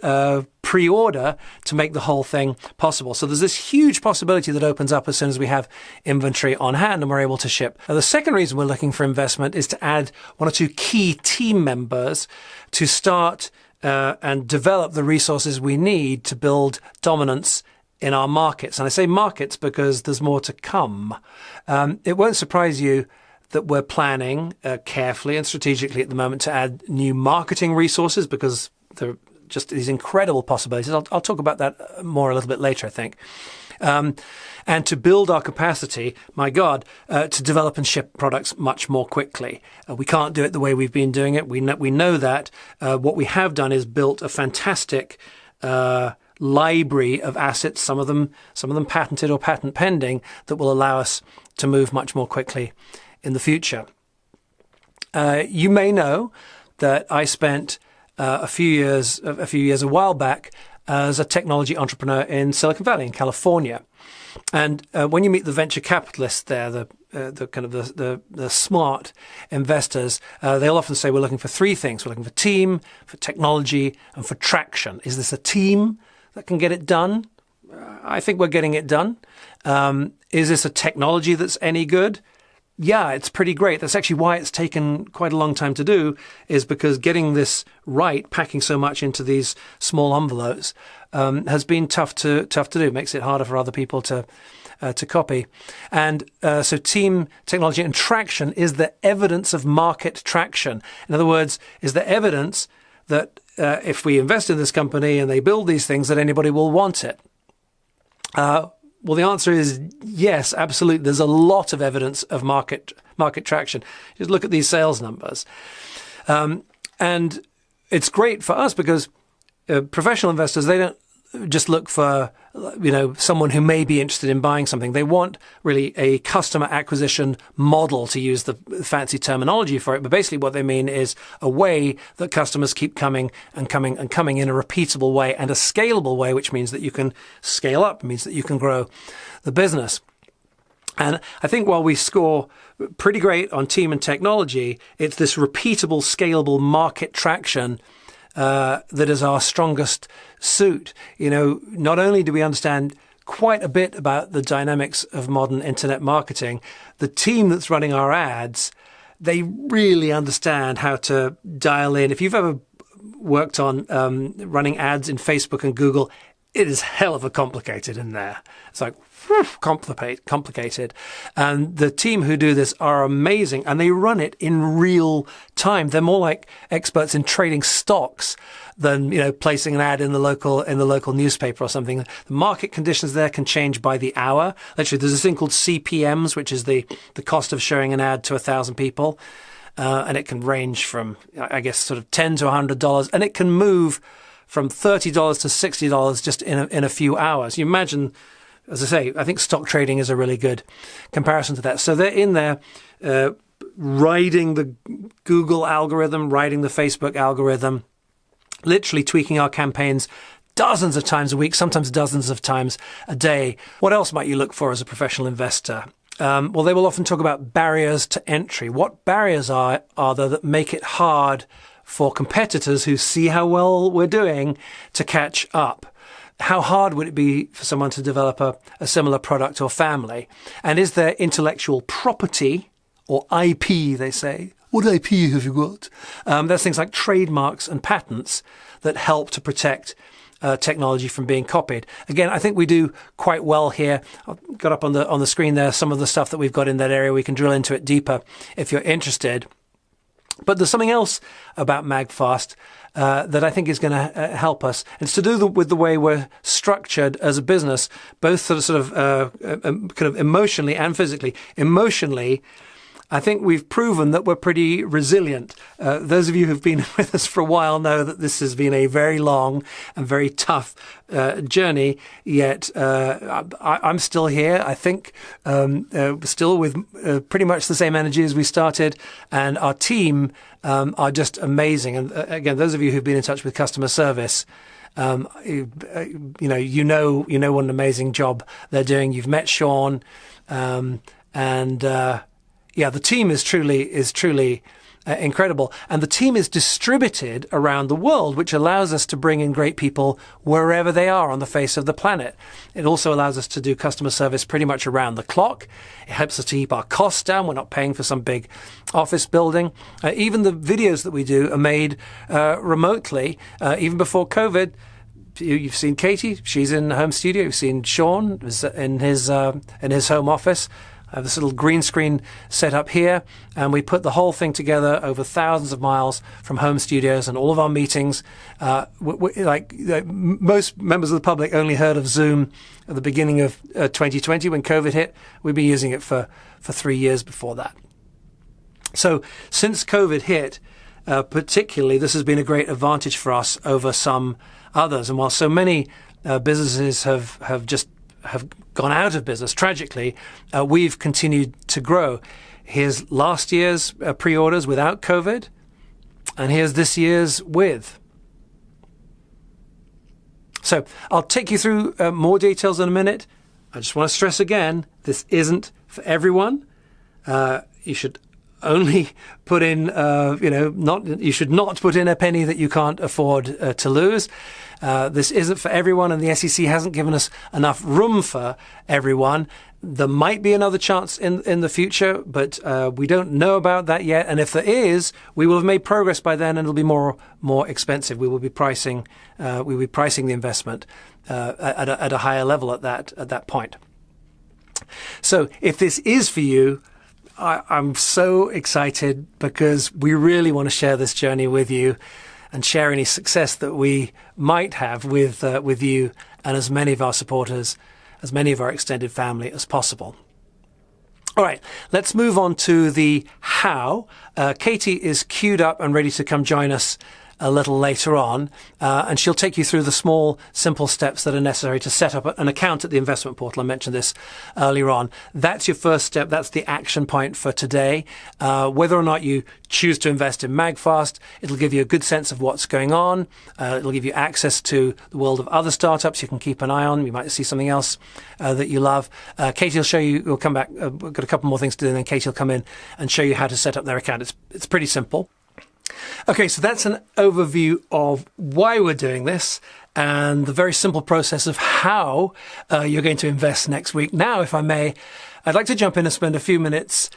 pre-order to make the whole thing possible. So there's this huge possibility that opens up as soon as we have inventory on hand and we're able to ship. Now, the second reason we're looking for investment is to add 1 or 2 key team members to start and develop the resources we need to build dominance in our markets. And I say markets because there's more to come. It won't surprise you that we're planning carefully and strategically at the moment to add new marketing resources, because there are just these incredible possibilities. I'll talk about that more a little bit later, I think. And to build our capacity, my God, to develop and ship products much more quickly. We can't do it the way we've been doing it. We know that. What we have done is built a fantastic library of assets, some of them patented or patent pending, that will allow us to move much more quickly in the future. You may know that I spent a while back as a technology entrepreneur in Silicon Valley in California. And when you meet the venture capitalists there, the smart investors, they'll often say we're looking for 3 things. We're looking for team, for technology, and for traction. Is this a team that can get it done? I think we're getting it done. Is this a technology that's any good? Yeah, it's pretty great. That's actually why it's taken quite a long time to do, is because getting this right, packing so much into these small envelopes, has been tough to do. It makes it harder for other people to copy. And so team, technology, and traction is the evidence of market traction. In other words, is the evidence that if we invest in this company and they build these things, that anybody will want it. Well, the answer is yes, absolutely. There's a lot of evidence of market traction. Just look at these sales numbers. And it's great for us because professional investors, they don't just look for, someone who may be interested in buying something. They want really a customer acquisition model, to use the fancy terminology for it. But basically what they mean is a way that customers keep coming and coming and coming in a repeatable way and a scalable way, which means that you can scale up, means that you can grow the business. And I think while we score pretty great on team and technology, it's this repeatable, scalable market traction that is our strongest suit. Not only do we understand quite a bit about the dynamics of modern internet marketing, the team that's running our ads, they really understand how to dial in. If you've ever worked on running ads in Facebook and Google, it is hell of a complicated in there. It's like complicated. And the team who do this are amazing, and they run it in real time. They're more like experts in trading stocks than, placing an ad in the local newspaper or something. The market conditions there can change by the hour. Literally, there's this thing called CPMs, which is the cost of showing an ad to 1,000 people. And it can range from, I guess, sort of $10 to $100, and it can move from $30 to $60 just in a few hours. You imagine, as I say, I think stock trading is a really good comparison to that. So they're in there riding the Google algorithm, riding the Facebook algorithm, literally tweaking our campaigns dozens of times a week, sometimes dozens of times a day. What else might you look for as a professional investor? Well, they will often talk about barriers to entry. What barriers are there that make it hard for competitors who see how well we're doing to catch up? How hard would it be for someone to develop a similar product or family? And is there intellectual property, or IP, they say? What IP have you got? There's things like trademarks and patents that help to protect technology from being copied. Again, I think we do quite well here. I've got up on the screen there some of the stuff that we've got in that area. We can drill into it deeper if you're interested. But there's something else about MAGFAST that I think is going to help us. It's to do with the way we're structured as a business, both sort of kind of emotionally and physically. Emotionally, I think we've proven that we're pretty resilient. Those of you who've been with us for a while know that this has been a very long and very tough journey, yet I'm still here. I think still with pretty much the same energy as we started, and our team are just amazing. And again, those of you who've been in touch with customer service, you know what an amazing job they're doing. You've met Sean, yeah, the team is truly incredible. And the team is distributed around the world, which allows us to bring in great people wherever they are on the face of the planet. It also allows us to do customer service pretty much around the clock. It helps us to keep our costs down. We're not paying for some big office building. Even the videos that we do are made remotely. Even before COVID, you've seen Katie. She's in the home studio. You've seen Sean in his home office. I have this little green screen set up here, and we put the whole thing together over thousands of miles from home studios, and all of our meetings, most members of the public only heard of Zoom at the beginning of 2020 when COVID hit. We've been using it for 3 years before that. So since COVID hit, particularly, this has been a great advantage for us over some others. And while so many businesses have gone out of business, tragically, we've continued to grow. Here's last year's pre-orders without COVID, and here's this year's with. So I'll take you through more details in a minute. I just want to stress again, this isn't for everyone. You should only put in, you should not put in a penny that you can't afford to lose. This isn't for everyone, and the SEC hasn't given us enough room for everyone. There might be another chance in the future, but we don't know about that yet. And if there is, we will have made progress by then, and it'll be more expensive. We will be pricing the investment at a higher level at that point. So if this is for you, I'm so excited, because we really want to share this journey with you and share any success that we might have with you and as many of our supporters, as many of our extended family as possible. All right, let's move on to the how. Katie is queued up and ready to come join us a little later on, and she'll take you through the small, simple steps that are necessary to set up an account at the investment portal. I mentioned this earlier on. That's your first step. That's the action point for today. Whether or not you choose to invest in MAGFAST, it'll give you a good sense of what's going on. It'll give you access to the world of other startups you can keep an eye on. You might see something else that you love. Katie will show you. We'll come back. We've got a couple more things to do, and then Katie will come in and show you how to set up their account. It's pretty simple. Okay, so that's an overview of why we're doing this and the very simple process of how you're going to invest next week. Now, if I may, I'd like to jump in and spend a few minutes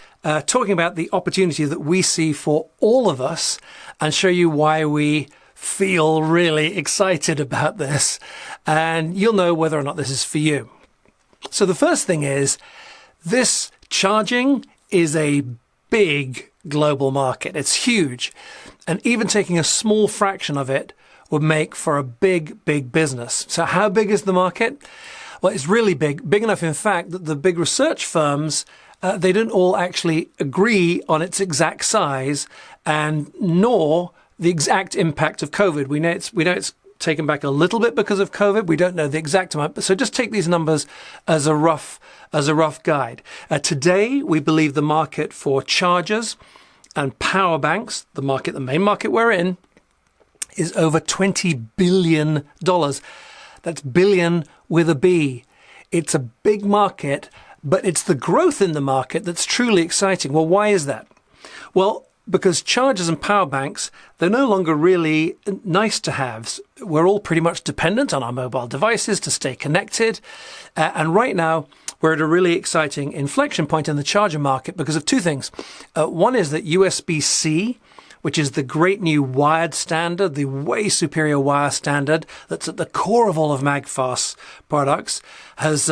talking about the opportunity that we see for all of us and show you why we feel really excited about this. And you'll know whether or not this is for you. So the first thing is, this charging is a big global market. It's huge. And even taking a small fraction of it would make for a big, big business. So how big is the market? Well, it's really big. Big enough, in fact, that the big research firms, they don't all actually agree on its exact size and nor the exact impact of COVID. We know it's taken back a little bit because of COVID. We don't know the exact amount, but so just take these numbers as a rough guide. Today, we believe the market for chargers and power banks, the main market we're in, is over $20 billion. That's billion with a B. It's a big market, but it's the growth in the market that's truly exciting. Well, why is that? Well, because chargers and power banks, they're no longer really nice to haves. We're all pretty much dependent on our mobile devices to stay connected. And right now, we're at a really exciting inflection point in the charger market because of two things. One is that USB-C, which is the great new wired standard, the way superior wire standard that's at the core of all of MAGFAST's products, has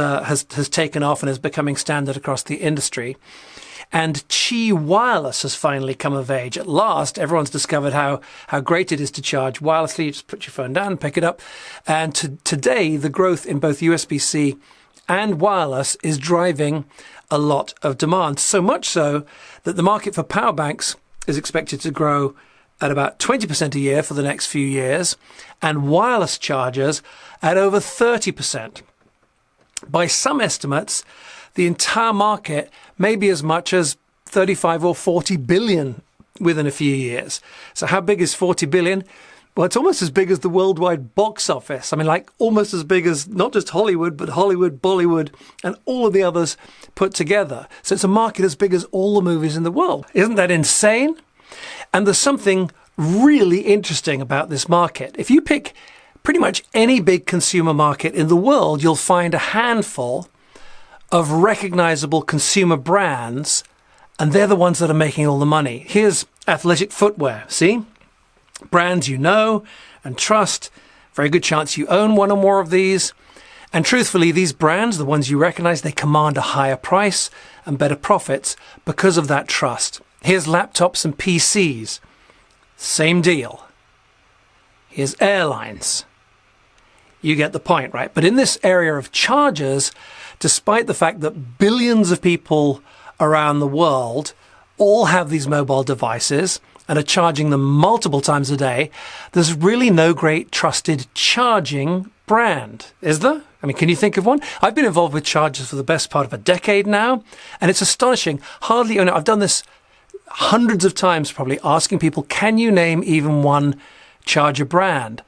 taken off and is becoming standard across the industry. And Qi Wireless has finally come of age. At last, everyone's discovered how great it is to charge wirelessly. You just put your phone down, pick it up. And today, the growth in both USB-C and wireless is driving a lot of demand. So much so that the market for power banks is expected to grow at about 20% a year for the next few years, and wireless chargers at over 30%. By some estimates, the entire market may be as much as 35 or 40 billion within a few years. So how big is 40 billion? Well, it's almost as big as the worldwide box office. I mean, like almost as big as not just Hollywood, but Hollywood, Bollywood, and all of the others put together. So it's a market as big as all the movies in the world. Isn't that insane? And there's something really interesting about this market. If you pick pretty much any big consumer market in the world, you'll find a handful of recognizable consumer brands, and they're the ones that are making all the money. Here's athletic footwear, see? Brands you know and trust. Very good chance you own one or more of these. And truthfully, these brands, the ones you recognize, they command a higher price and better profits because of that trust. Here's laptops and PCs. Same deal. Here's airlines. You get the point, right? But in this area of chargers, despite the fact that billions of people around the world all have these mobile devices and are charging them multiple times a day, there's really no great trusted charging brand, is there? I mean, can you think of one? I've been involved with chargers for the best part of a decade now, and it's astonishing. I've done this hundreds of times, probably asking people, can you name even one charger brand?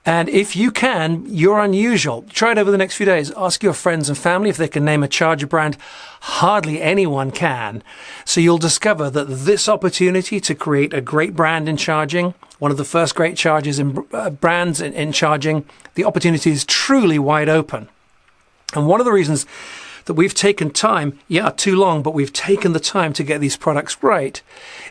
And if you can, you're unusual. Try it over the next few days. Ask your friends and family if they can name a charger brand. Hardly anyone can. So you'll discover that this opportunity to create a great brand in charging, one of the first great chargers in brands in charging, the opportunity is truly wide open. And one of the reasons that we've taken time, too long, but we've taken the time to get these products right,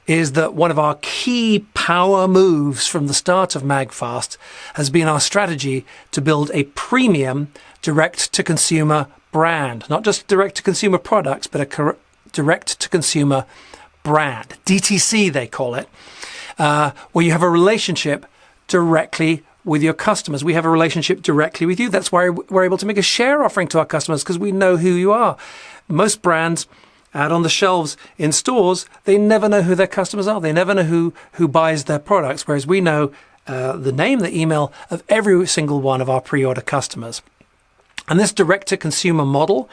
is that one of our key power moves from the start of MAGFAST has been our strategy to build a premium direct-to-consumer brand. Not just direct-to-consumer products, but a direct-to-consumer brand. DTC, they call it, where you have a relationship directly with your customers. We have a relationship directly with you. That's why we're able to make a share offering to our customers, because we know who you are. Most brands out on the shelves in stores, they never know who their customers are. They never know who buys their products, whereas we know the name, the email of every single one of our pre-order customers. And this direct-to-consumer model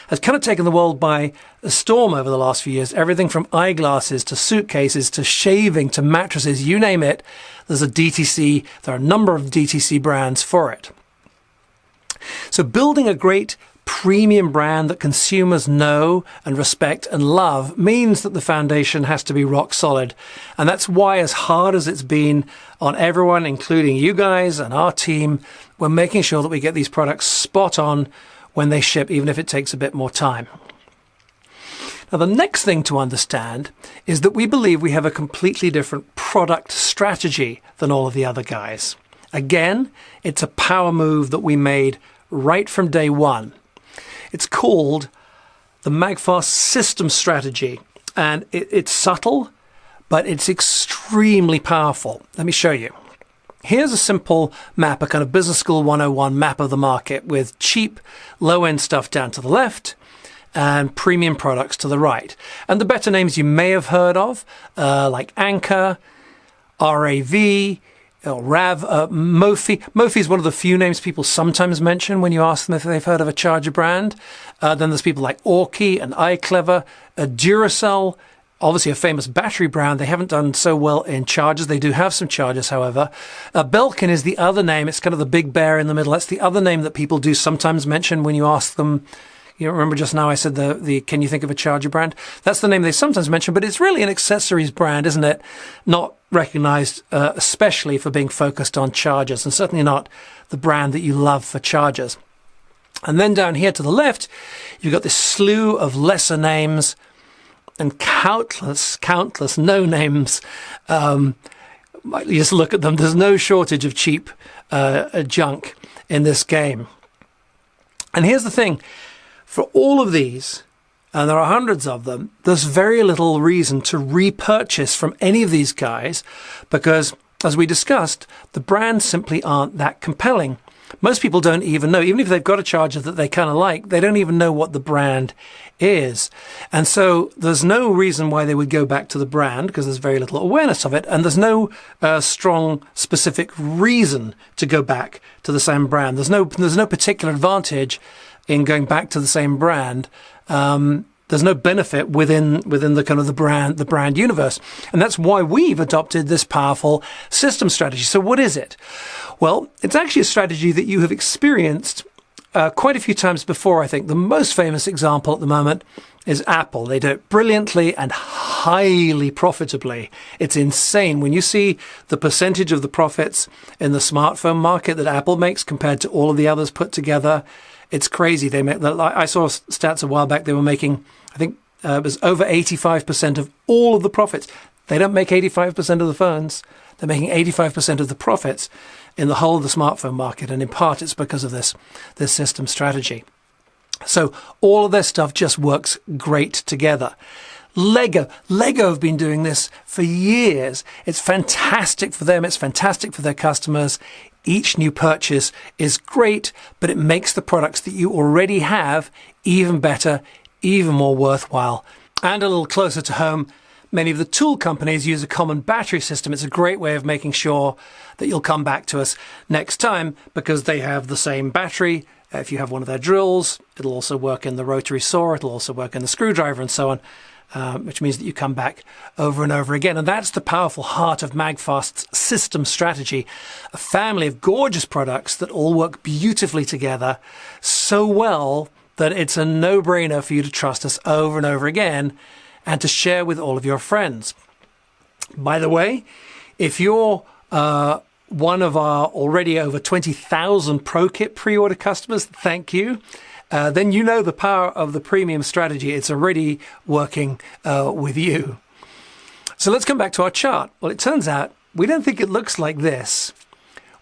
has kind of taken the world by a storm over the last few years. Everything from eyeglasses to suitcases to shaving to mattresses, you name it, there's a DTC, there are a number of DTC brands for it. So building a great premium brand that consumers know and respect and love means that the foundation has to be rock solid. And that's why, as hard as it's been on everyone, including you guys and our team, we're making sure that we get these products spot on when they ship, even if it takes a bit more time. Now, the next thing to understand is that we believe we have a completely different product strategy than all of the other guys. Again, it's a power move that we made right from day one. It's called the MAGFAST system strategy, and it's subtle, but it's extremely powerful. Let me show you. Here's a simple map, a kind of business school 101 map of the market with cheap, low-end stuff down to the left and premium products to the right. And the better names you may have heard of, like Anchor, RAV, Rav, Mophie. Mophie is one of the few names people sometimes mention when you ask them if they've heard of a charger brand. Then there's people like Orki and iClever, Duracell, obviously a famous battery brand. They haven't done so well in chargers. They do have some chargers, however. Belkin is the other name. It's kind of the big bear in the middle. That's the other name that people do sometimes mention when you ask them. You remember just now I said the can you think of a charger brand? That's the name they sometimes mention, but it's really an accessories brand, isn't it? Not recognized especially for being focused on chargers, and certainly not the brand that you love for chargers. And then down here to the left, you've got this slew of lesser names and countless no names. You just look at them. There's no shortage of cheap junk in this game. And here's the thing. For all of these, and there are hundreds of them, there's very little reason to repurchase from any of these guys because, as we discussed, the brands simply aren't that compelling. Most people don't even know, even if they've got a charger that they kind of like, they don't even know what the brand is. And so there's no reason why they would go back to the brand because there's very little awareness of it. And there's no strong, specific reason to go back to the same brand. There's no particular advantage in going back to the same brand. There's no benefit within the kind of the brand universe. And that's why we've adopted this powerful system strategy. So what is it? Well, it's actually a strategy that you have experienced quite a few times before, I think. The most famous example at the moment is Apple. They do it brilliantly and highly profitably. It's insane. When you see the percentage of the profits in the smartphone market that Apple makes compared to all of the others put together, it's crazy. I saw stats a while back. They were making, I think it was over 85% of all of the profits. They don't make 85% of the phones. They're making 85% of the profits in the whole of the smartphone market. And in part, it's because of this system strategy. So all of their stuff just works great together. Lego have been doing this for years. It's fantastic for them. It's fantastic for their customers. Each new purchase is great, but it makes the products that you already have even better, even more worthwhile. And a little closer to home, many of the tool companies use a common battery system. It's a great way of making sure that you'll come back to us next time because they have the same battery. If you have one of their drills, it'll also work in the rotary saw. It'll also work in the screwdriver and so on. Which means that you come back over and over again. And that's the powerful heart of MAGFAST's system strategy, a family of gorgeous products that all work beautifully together so well that it's a no-brainer for you to trust us over and over again and to share with all of your friends. By the way, if you're one of our already over 20,000 ProKit pre-order customers, thank you. Then you know the power of the premium strategy. It's already working with you. So let's come back to our chart. Well, it turns out we don't think it looks like this.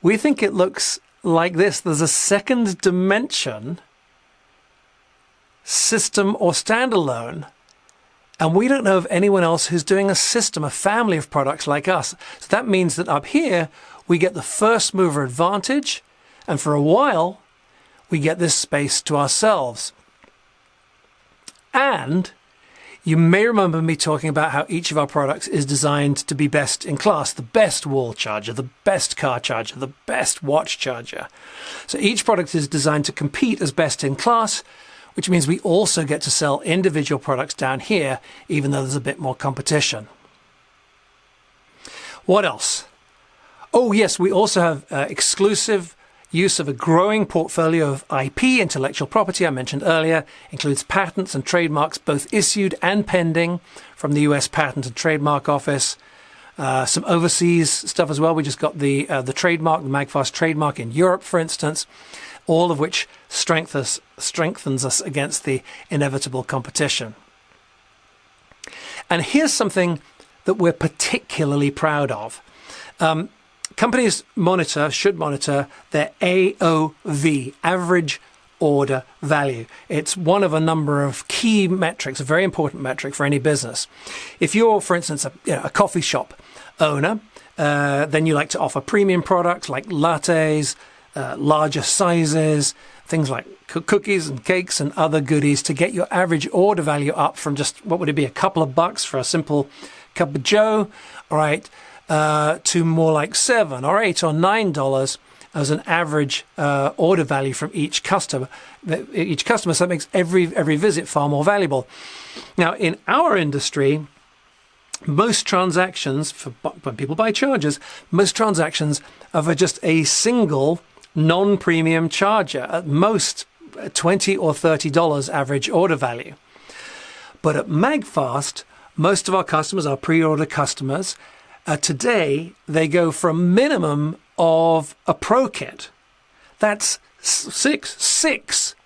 We think it looks like this. There's a second dimension, system or standalone, and we don't know of anyone else who's doing a system, a family of products like us. So that means that up here, we get the first mover advantage, and for a while, we get this space to ourselves. And You may remember me talking about how each of our products is designed to be best in class, the best wall charger, the best car charger, the best watch charger. So each product is designed to compete as best in class, which means we also get to sell individual products down here, even though there's a bit more competition. What else? Oh yes, we also have exclusive use of a growing portfolio of IP, intellectual property I mentioned earlier, includes patents and trademarks both issued and pending from the US Patent and Trademark Office. Some overseas stuff as well. We just got the trademark, the MAGFAST trademark in Europe, for instance, all of which strengthens us against the inevitable competition. And here's something that we're particularly proud of. Companies should monitor their AOV, average order value. It's one of a number of key metrics, a very important metric for any business. If you're, for instance, a coffee shop owner, then you like to offer premium products like lattes, larger sizes, things like cookies and cakes and other goodies to get your average order value up from just, what would it be, a couple of bucks for a simple cup of joe, all right, to more like $7 or $8 or $9 as an average order value from each customer. So that makes every visit far more valuable. Now, in our industry, most transactions, when people buy chargers, most transactions are for just a single non-premium charger, at most $20 or $30 average order value. But at MAGFAST, most of our customers, our pre-order customers, today, they go for a minimum of a Pro Kit. That's six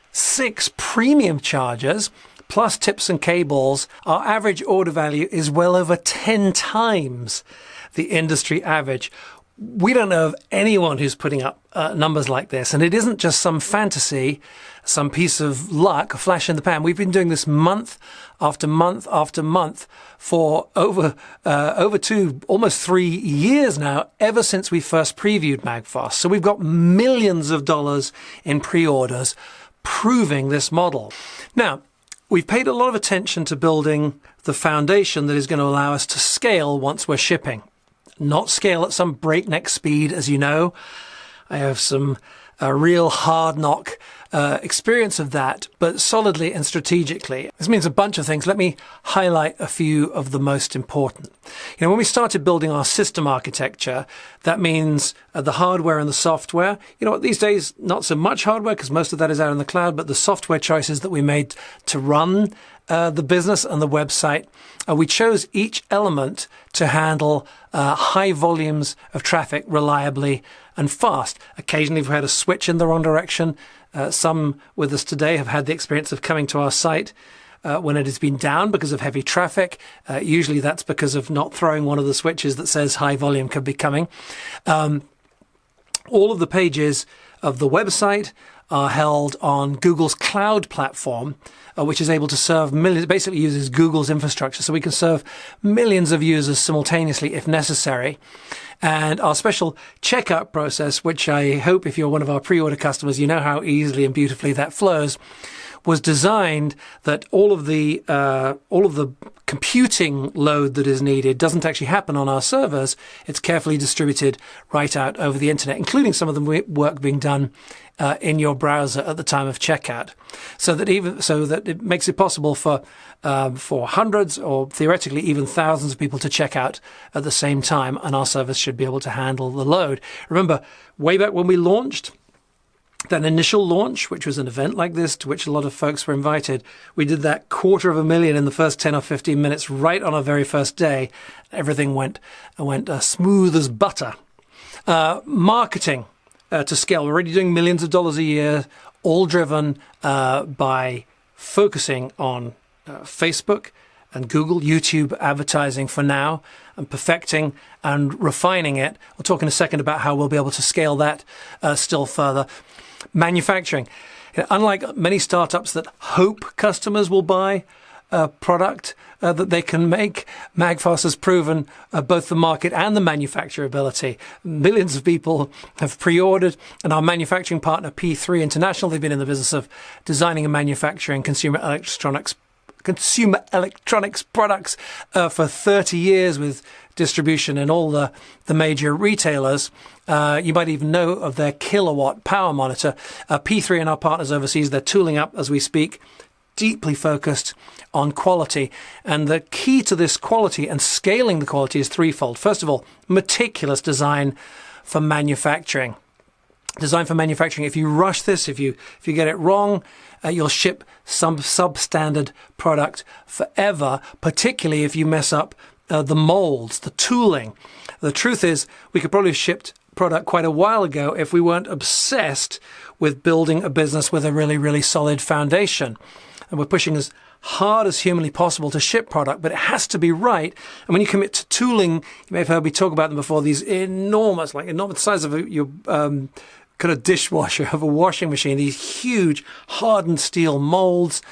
premium chargers, plus tips and cables. Our average order value is well over 10 times the industry average. We don't know of anyone who's putting up numbers like this. And it isn't just some fantasy, some piece of luck, a flash in the pan. We've been doing this month after month after month for over 2, almost 3 years now, ever since we first previewed MAGFAST. So we've got millions of dollars in pre-orders proving this model. Now, we've paid a lot of attention to building the foundation that is going to allow us to scale once we're shipping. Not scale at some breakneck speed, as you know. I have some real hard knock experience of that, but solidly and strategically. This means a bunch of things. Let me highlight a few of the most important. When we started building our system architecture, that means the hardware and the software. These days, not so much hardware because most of that is out in the cloud, but the software choices that we made to run the business and the website, we chose each element to handle high volumes of traffic reliably and fast. Occasionally, we've had a switch in the wrong direction. Some with us today have had the experience of coming to our site when it has been down because of heavy traffic. Usually that's because of not throwing one of the switches that says high volume could be coming. All of the pages of the website are held on Google's cloud platform, which is able to serve millions, basically uses Google's infrastructure. So we can serve millions of users simultaneously if necessary. And our special checkout process, which I hope if you're one of our pre-order customers, you know how easily and beautifully that flows, was designed that all of the computing load that is needed doesn't actually happen on our servers. It's carefully distributed right out over the internet, including some of the work being done in your browser at the time of checkout, so that it makes it possible for hundreds or theoretically even thousands of people to check out at the same time, and our service should be able to handle the load. Remember, way back when we launched, that initial launch, which was an event like this to which a lot of folks were invited, we did that 250,000 in the first 10 or 15 minutes right on our very first day. Everything went smooth as butter. Marketing to scale. We're already doing millions of dollars a year, all driven by focusing on Facebook and Google, YouTube advertising for now, and perfecting and refining it. We'll talk in a second about how we'll be able to scale that still further. Manufacturing. Unlike many startups that hope customers will buy a product that they can make, MAGFAST has proven both the market and the manufacturability. Millions of people have pre-ordered, and our manufacturing partner, P3 International, they've been in the business of designing and manufacturing consumer electronics consumer electronics products for 30 years with distribution in all the major retailers. You might even know of their kilowatt power monitor. P3 and our partners overseas, they're tooling up as we speak, deeply focused on quality. And the key to this quality and scaling the quality is threefold. First of all, meticulous design for manufacturing. Design for manufacturing. If you rush this, if you get it wrong, you'll ship some substandard product forever, particularly if you mess up the molds, the tooling. The truth is, we could probably have shipped product quite a while ago if we weren't obsessed with building a business with a really, really solid foundation. And we're pushing as hard as humanly possible to ship product, but it has to be right. And when you commit to tooling, you may have heard me talk about them before, these enormous size of your kind of dishwasher, of a washing machine, these huge hardened steel molds,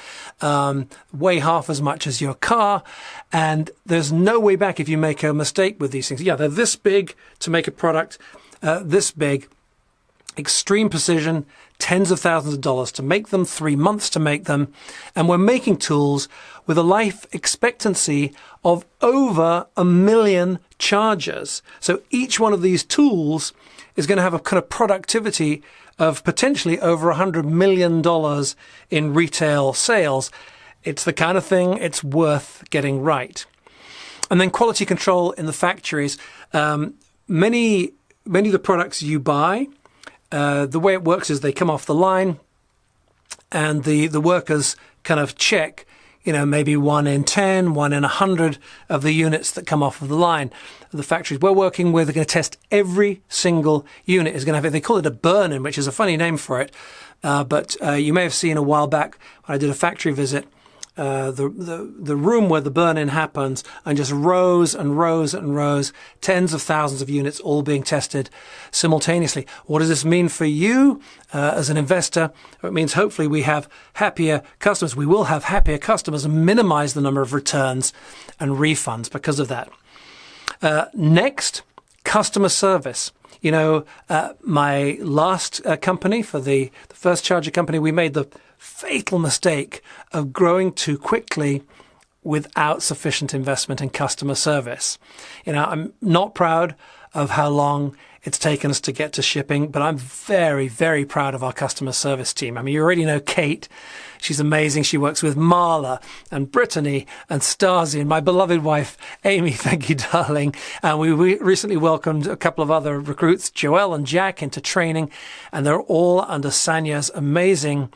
weigh half as much as your car. And there's no way back if you make a mistake with these things. Yeah, they're this big to make a product, this big, extreme precision, tens of thousands of dollars to make them, 3 months to make them. And we're making tools with a life expectancy of over 1 million chargers. So each one of these tools is going to have a kind of productivity of potentially over $100 million in retail sales. It's the kind of thing it's worth getting right. And then quality control in the factories. Many of the products you buy, the way it works is they come off the line and the workers kind of check, maybe 1 in 10, 1 in 100 of the units that come off of the line. The factories we're working with are going to test every single unit. Is going to have, they call it a burn-in, which is a funny name for it. But you may have seen a while back when I did a factory visit, the room where the burn-in happens, and just rows and rows and rows, tens of thousands of units all being tested simultaneously. What does this mean for you as an investor? It means hopefully we have happier customers. We will have happier customers and minimize the number of returns and refunds because of that. Next, customer service. My last company, for the first charger company, we made the fatal mistake of growing too quickly without sufficient investment in customer service. I'm not proud of how long it's taken us to get to shipping, but I'm very, very proud of our customer service team. I mean, you already know Kate. She's amazing. She works with Marla and Brittany and Stasi and my beloved wife, Amy. Thank you, darling. And we recently welcomed a couple of other recruits, Joelle and Jack, into training, and they're all under Sanya's amazing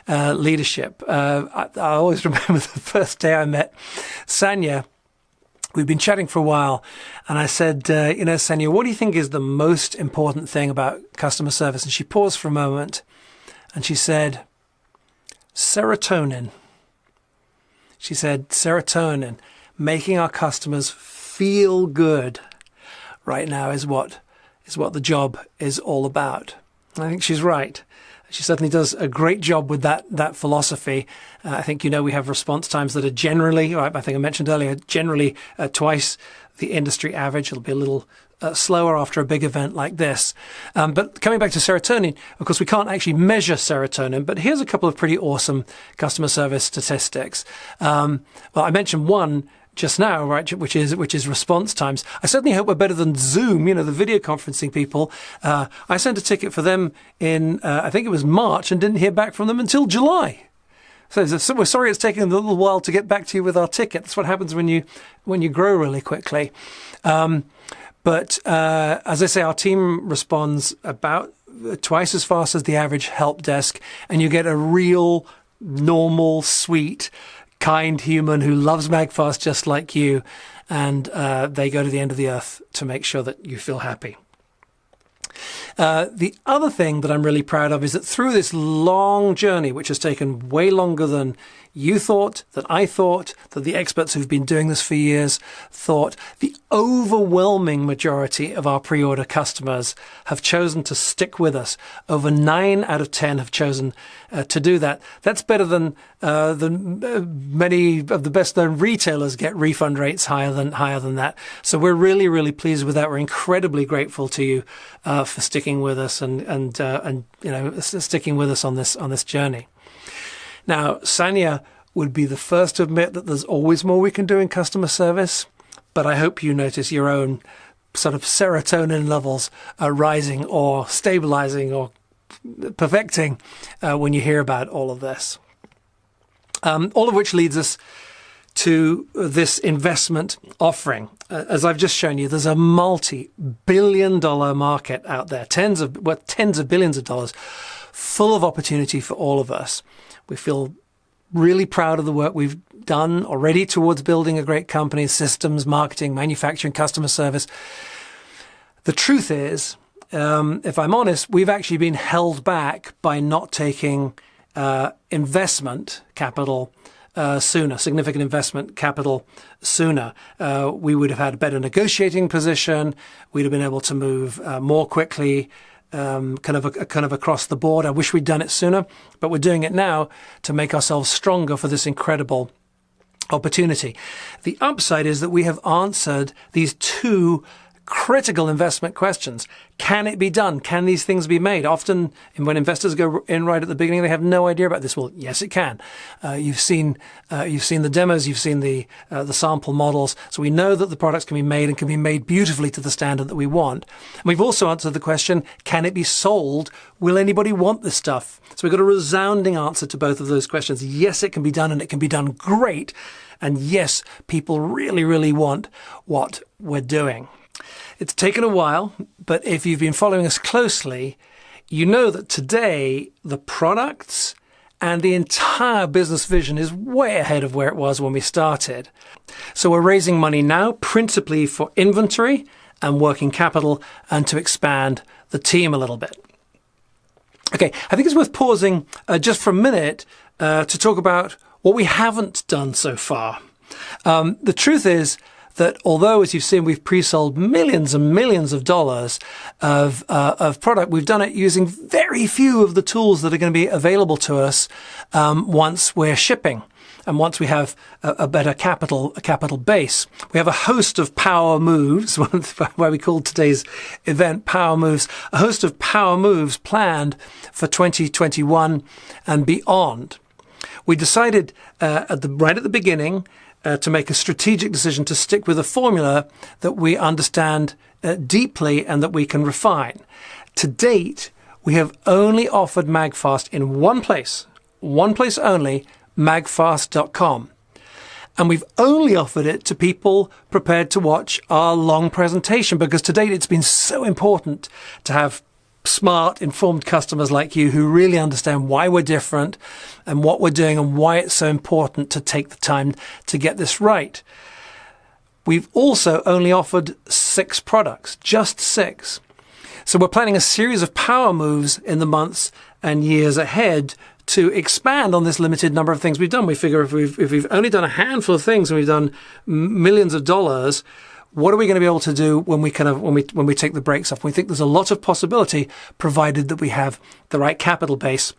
leadership. I always remember the first day I met Sanya. We've been chatting for a while, and I said, Sanya, what do you think is the most important thing about customer service? And she paused for a moment, and she said, serotonin. She said, serotonin, making our customers feel good right now is what the job is all about. And I think she's right. She certainly does a great job with that philosophy. I think, we have response times that are generally, I think I mentioned earlier, generally twice the industry average. It'll be a little slower after a big event like this. But coming back to serotonin, of course, we can't actually measure serotonin, but here's a couple of pretty awesome customer service statistics. Well, I mentioned one just now, right, which is response times. I certainly hope we're better than Zoom, the video conferencing people. I sent a ticket for them in, I think it was March, and didn't hear back from them until July. So we're sorry it's taken a little while to get back to you with our ticket. That's what happens when you grow really quickly. But as I say, our team responds about twice as fast as the average help desk, and you get a real, normal, sweet, kind human who loves MAGFAST just like you, and they go to the end of the earth to make sure that you feel happy. The other thing that I'm really proud of is that through this long journey, which has taken way longer than you thought, that I thought, that the experts who've been doing this for years thought, the overwhelming majority of our pre-order customers have chosen to stick with us. Over 9 out of 10 have chosen to do that. That's better than many of the best-known retailers get refund rates higher than that. So we're really, really pleased with that. We're incredibly grateful to you for sticking with us and sticking with us on this journey. Now, Sanya would be the first to admit that there's always more we can do in customer service, but I hope you notice your own sort of serotonin levels rising or stabilizing or perfecting when you hear about all of this. All of which leads us to this investment offering. As I've just shown you, there's a multi-billion-dollar market out there, tens of billions of dollars, full of opportunity for all of us. We feel really proud of the work we've done already towards building a great company, systems, marketing, manufacturing, customer service. The truth is, if I'm honest, we've actually been held back by not taking investment capital sooner, significant investment capital sooner. We would have had a better negotiating position. We'd have been able to move more quickly, kind of across the board. I wish we'd done it sooner, but we're doing it now to make ourselves stronger for this incredible opportunity. The upside is that we have answered these two critical investment questions. Can it be done? Can these things be made? Often when investors go in right at the beginning, they have no idea about this. Well, yes, it can. You've seen the demos, you've seen the sample models. So we know that the products can be made and can be made beautifully to the standard that we want. And we've also answered the question, can it be sold? Will anybody want this stuff? So we've got a resounding answer to both of those questions. Yes, it can be done, and it can be done great. And yes, people really, really want what we're doing. It's taken a while, but if you've been following us closely, you know that today the products and the entire business vision is way ahead of where it was when we started. So we're raising money now, principally for inventory and working capital, and to expand the team a little bit. Okay, I think it's worth pausing just for a minute to talk about what we haven't done so far. The truth is that although, as you've seen, we've pre-sold millions and millions of dollars of product, we've done it using very few of the tools that are going to be available to us once we're shipping and once we have a better capital base. We have a host of power moves, why we called today's event Power Moves, a host of power moves planned for 2021 and beyond. We decided right at the beginning to make a strategic decision to stick with a formula that we understand deeply and that we can refine. To date, we have only offered MAGFAST in one place only, magfast.com. And we've only offered it to people prepared to watch our long presentation, because to date it's been so important to have smart, informed customers like you who really understand why we're different and what we're doing and why it's so important to take the time to get this right. We've also only offered 6 products, just 6. So we're planning a series of power moves in the months and years ahead to expand on this limited number of things we've done. We figure if we've only done a handful of things and we've done millions of dollars, what are we going to be able to do when we take the brakes off? We think there's a lot of possibility, provided that we have the right capital base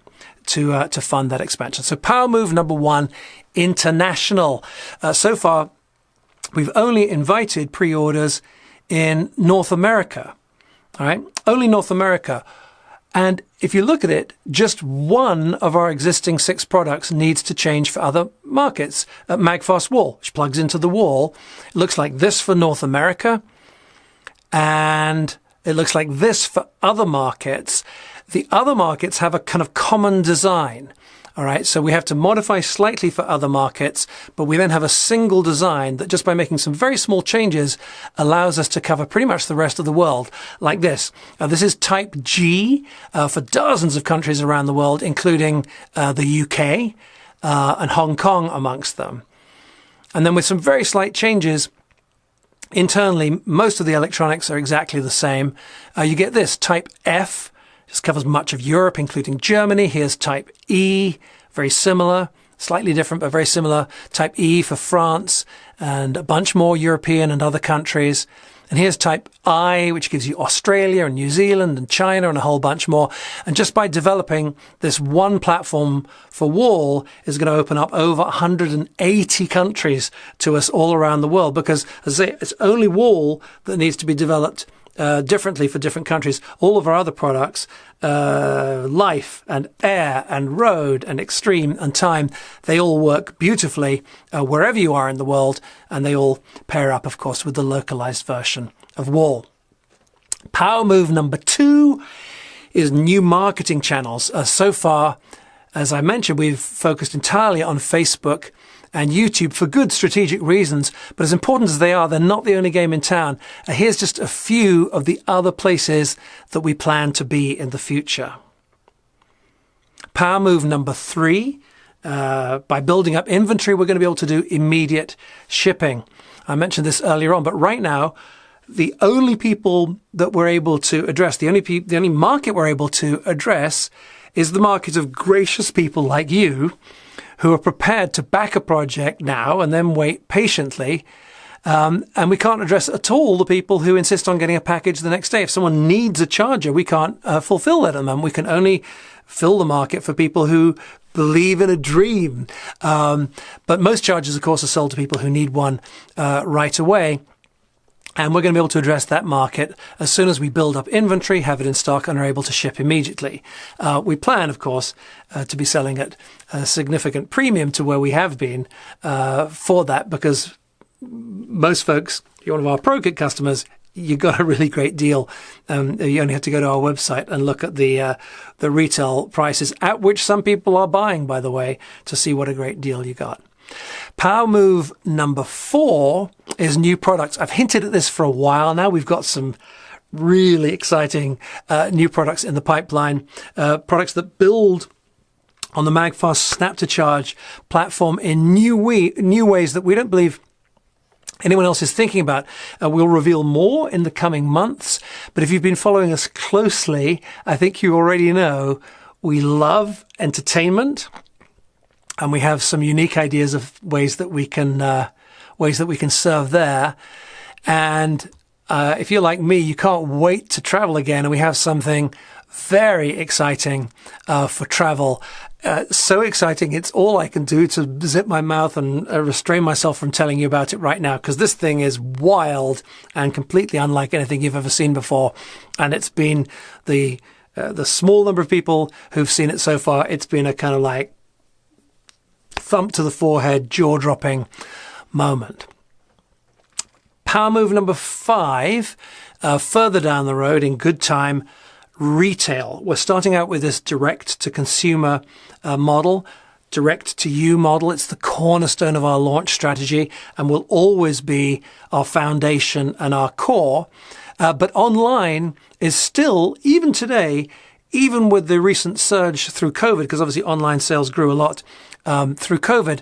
to fund that expansion. So power move number 1, international. So far, we've only invited pre-orders in North America. All right, only North America. And if you look at it, just one of our existing 6 products needs to change for other markets. MAGFAST wall, which plugs into the wall. It looks like this for North America, and it looks like this for other markets. The other markets have a kind of common design. All right, so we have to modify slightly for other markets, but we then have a single design that, just by making some very small changes, allows us to cover pretty much the rest of the world like this. This is type G for dozens of countries around the world, including the UK and Hong Kong amongst them. And then with some very slight changes internally, most of the electronics are exactly the same. You get this, type F. This covers much of Europe, including Germany. Here's type E, very similar, slightly different, but very similar. Type E for France and a bunch more European and other countries. And here's type I, which gives you Australia and New Zealand and China and a whole bunch more. And just by developing this one platform for wall is going to open up over 180 countries to us all around the world, because, as I say, it's only wall that needs to be developed differently for different countries. All of our other products, Life and Air and Road and Extreme and Time, they all work beautifully wherever you are in the world, and they all pair up, of course, with the localized version of Wall. Power move number 2 is new marketing channels. So far, as I mentioned, we've focused entirely on Facebook and YouTube for good strategic reasons, but as important as they are, they're not the only game in town. Here's just a few of the other places that we plan to be in the future. Power move number 3, by building up inventory, we're going to be able to do immediate shipping. I mentioned this earlier on, but right now, the only people that we're able to address, the only market we're able to address is the market of gracious people like you, who are prepared to back a project now and then wait patiently. And we can't address at all the people who insist on getting a package the next day. If someone needs a charger, we can't fulfill that at the moment. We can only fill the market for people who believe in a dream. But most chargers, of course, are sold to people who need one right away. And we're going to be able to address that market as soon as we build up inventory, have it in stock, and are able to ship immediately. We plan, of course, to be selling at a significant premium to where we have been for that, because most folks, you're one of our ProKit customers, you got a really great deal. You only have to go to our website and look at the retail prices, at which some people are buying, by the way, to see what a great deal you got. Power move number 4 is new products. I've hinted at this for a while now. We've got some really exciting new products in the pipeline, products that build on the MAGFAST Snap to Charge platform in new ways that we don't believe anyone else is thinking about. We'll reveal more in the coming months, but if you've been following us closely, I think you already know we love entertainment. And we have some unique ideas of ways that we can serve there. And if you're like me, you can't wait to travel again. And we have something very exciting for travel. So exciting, it's all I can do to zip my mouth and restrain myself from telling you about it right now, because this thing is wild and completely unlike anything you've ever seen before. And it's been the small number of people who've seen it so far. It's been a kind of like thump to the forehead, jaw-dropping moment. Power move number 5, further down the road in good time, retail. We're starting out with this direct-to-consumer model, direct-to-you model. It's the cornerstone of our launch strategy and will always be our foundation and our core. But online is still, even today, even with the recent surge through COVID, because obviously online sales grew a lot through COVID,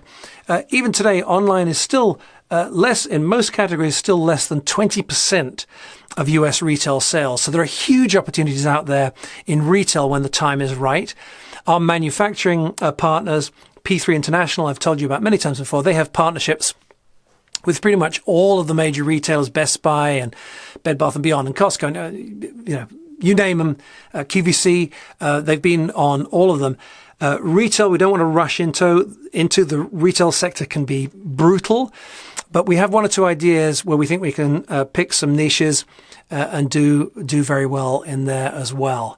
even today, online is still less, in most categories, still less than 20% of US retail sales. So there are huge opportunities out there in retail when the time is right. Our manufacturing partners, P3 International, I've told you about many times before, they have partnerships with pretty much all of the major retailers, Best Buy and Bed Bath & Beyond and Costco, you name them, QVC, they've been on all of them. Retail, we don't want to rush into the retail sector, can be brutal, but we have one or two ideas where we think we can pick some niches and do very well in there as well.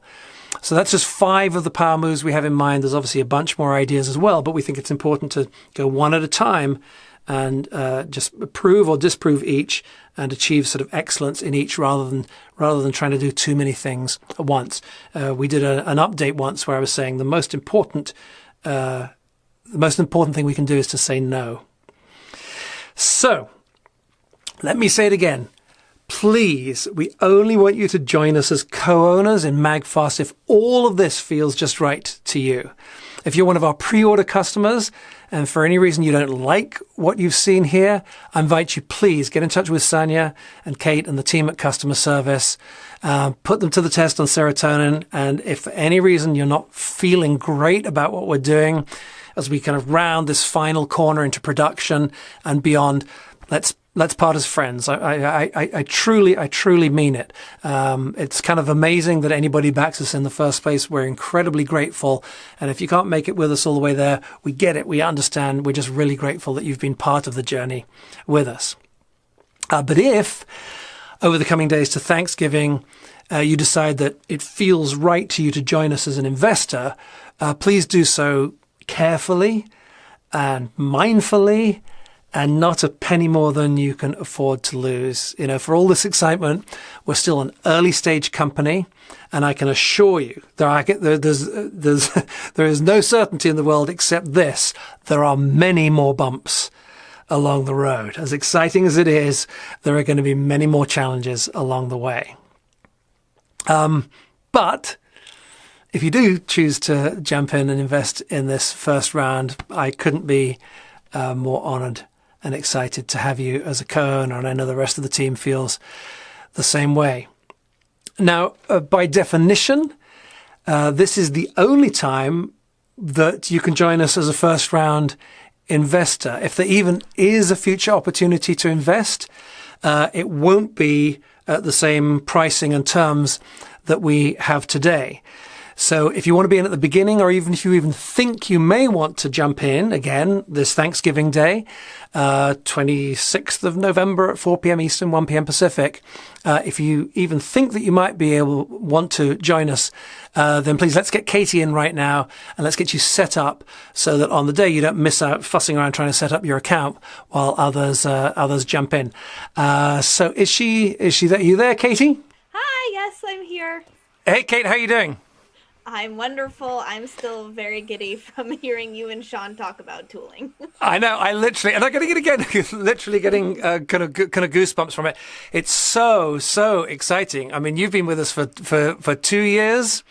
So that's just 5 of the power moves we have in mind. There's obviously a bunch more ideas as well, but we think it's important to go one at a time and just prove or disprove each and achieve sort of excellence in each rather than trying to do too many things at once. We did an update once where I was saying the most important thing we can do is to say no. So let me say it again. Please, we only want you to join us as co-owners in MAGFAST if all of this feels just right to you. If you're one of our pre-order customers and for any reason you don't like what you've seen here, I invite you, please get in touch with Sanya and Kate and the team at customer service. Put them to the test on serotonin. And if for any reason you're not feeling great about what we're doing as we kind of round this final corner into production and beyond, let's part as friends. I truly mean it. It's kind of amazing that anybody backs us in the first place. We're incredibly grateful. And if you can't make it with us all the way there, we get it. We understand. We're just really grateful that you've been part of the journey with us. But if over the coming days to Thanksgiving, you decide that it feels right to you to join us as an investor, please do so carefully and mindfully, and not a penny more than you can afford to lose. You know, for all this excitement, we're still an early stage company, and I can assure you there is no certainty in the world except this: there are many more bumps along the road. As exciting as it is, there are going to be many more challenges along the way. But if you do choose to jump in and invest in this first round, I couldn't be more honored and excited to have you as a co-owner, and I know the rest of the team feels the same way. Now, by definition, this is the only time that you can join us as a first round investor. If there even is a future opportunity to invest, it won't be at the same pricing and terms that we have today. So if you want to be in at the beginning, or even if you even think you may want to jump in again this Thanksgiving Day, 26th of November at 4 p.m. Eastern, 1 p.m. Pacific, if you even think that you might want to join us, then please let's get Katie in right now, and let's get you set up so that on the day you don't miss out fussing around trying to set up your account while others jump in. So is there? Are you there, Katie? Hi, yes, I'm here. Hey, Kate, how are you doing? I'm wonderful. I'm still very giddy from hearing you and Sean talk about tooling. I know. I literally, and I'm getting it again. Literally getting kind of goosebumps from it. It's so exciting. I mean, you've been with us for 2 years,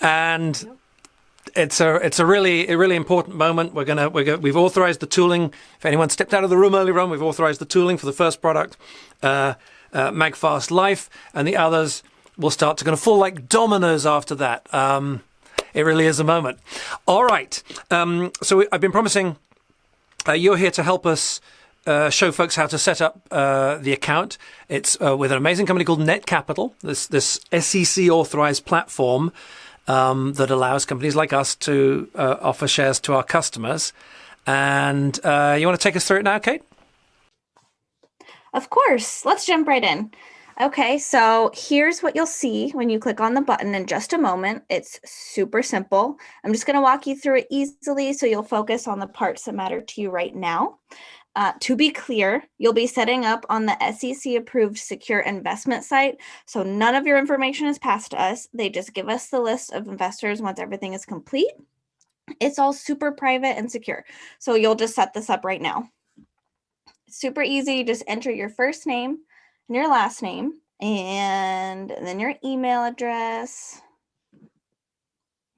and it's a really important moment. We've authorized the tooling. If anyone stepped out of the room earlier on, we've authorized the tooling for the first product, MAGFAST Life, and the others will start to kind of fall like dominoes after that. It really is a moment. All right. So I've been promising you're here to help us show folks how to set up the account. It's with an amazing company called Net Capital, this SEC authorized platform that allows companies like us to offer shares to our customers. And you want to take us through it now, Kate? Of course. Let's jump right in. Okay, so here's what you'll see when you click on the button in just a moment. It's super simple. I'm just going to walk you through it easily so you'll focus on the parts that matter to you right now. To be clear, you'll be setting up on the SEC-approved secure investment site, so none of your information is passed to us. They just give us the list of investors once everything is complete. It's all super private and secure, so you'll just set this up right now. It's super easy. Just enter your first name and your last name, and then your email address.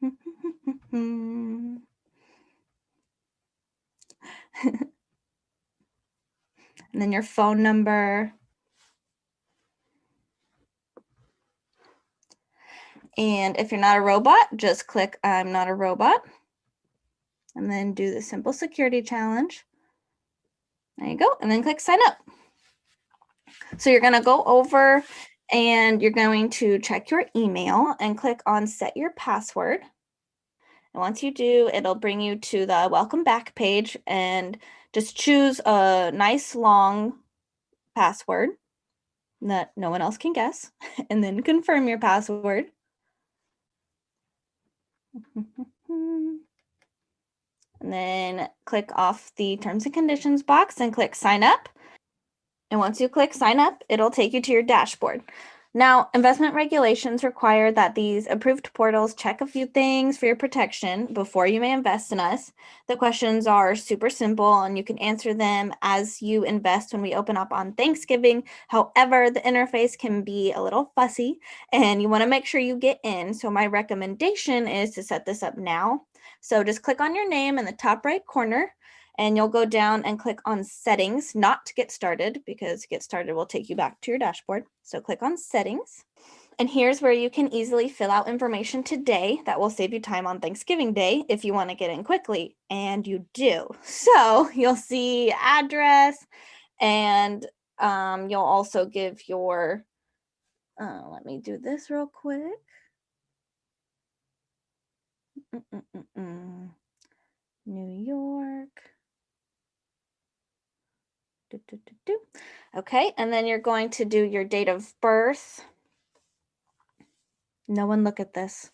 And then your phone number. And if you're not a robot, just click I'm not a robot. And then do the simple security challenge. There you go. And then click sign up. So you're going to go over and you're going to check your email and click on set your password. And once you do, it'll bring you to the welcome back page, and just choose a nice long password that no one else can guess, and then confirm your password. And then click off the terms and conditions box and click sign up. And once you click sign up, it'll take you to your dashboard. Now, investment regulations require that these approved portals check a few things for your protection before you may invest in us. The questions are super simple, and you can answer them as you invest when we open up on Thanksgiving. However, the interface can be a little fussy, and you want to make sure you get in. So my recommendation is to set this up now. So just click on your name in the top right corner, and you'll go down and click on settings, not to get started, because get started will take you back to your dashboard. So click on settings. And here's where you can easily fill out information today that will save you time on Thanksgiving Day if you want to get in quickly, and you do. So you'll see address, and you'll also give your, let me do this real quick. New York. Okay, and then you're going to do your date of birth. No one look at this.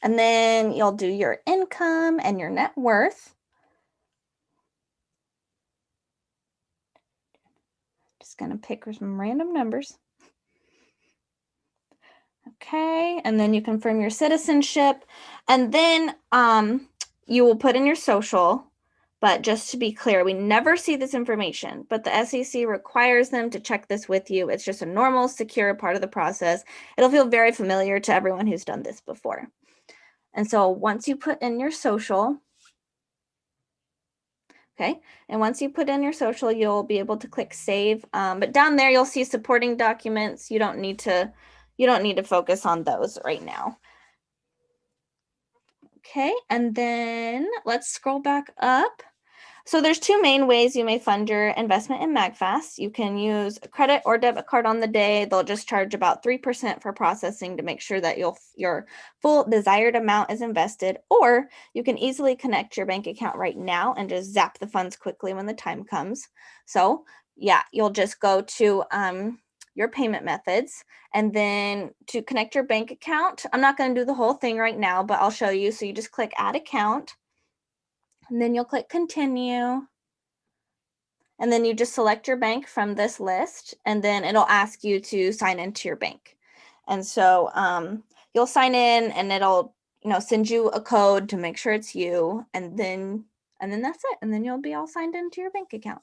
And then you'll do your income and your net worth. Just going to pick some random numbers. Okay, and then you confirm your citizenship, and then you will put in your social. But just to be clear, we never see this information, but the SEC requires them to check this with you. It's just a normal, secure part of the process. It'll feel very familiar to everyone who's done this before. And so once you put in your social, okay, and once you put in your social, you'll be able to click save. But down there, you'll see supporting documents. You don't need to focus on those right now. Okay, and then let's scroll back up. So there's two main ways you may fund your investment in MAGFAST. You can use a credit or debit card on the day. They'll just charge about 3% for processing to make sure that your full desired amount is invested, or you can easily connect your bank account right now and just zap the funds quickly when the time comes. So yeah, you'll just go to your payment methods, and then to connect your bank account, I'm not going to do the whole thing right now, but I'll show you. So you just click add account, and then you'll click continue, and then you just select your bank from this list, and then it'll ask you to sign into your bank. And so you'll sign in, and it'll send you a code to make sure it's you, and then that's it, and then you'll be all signed into your bank account.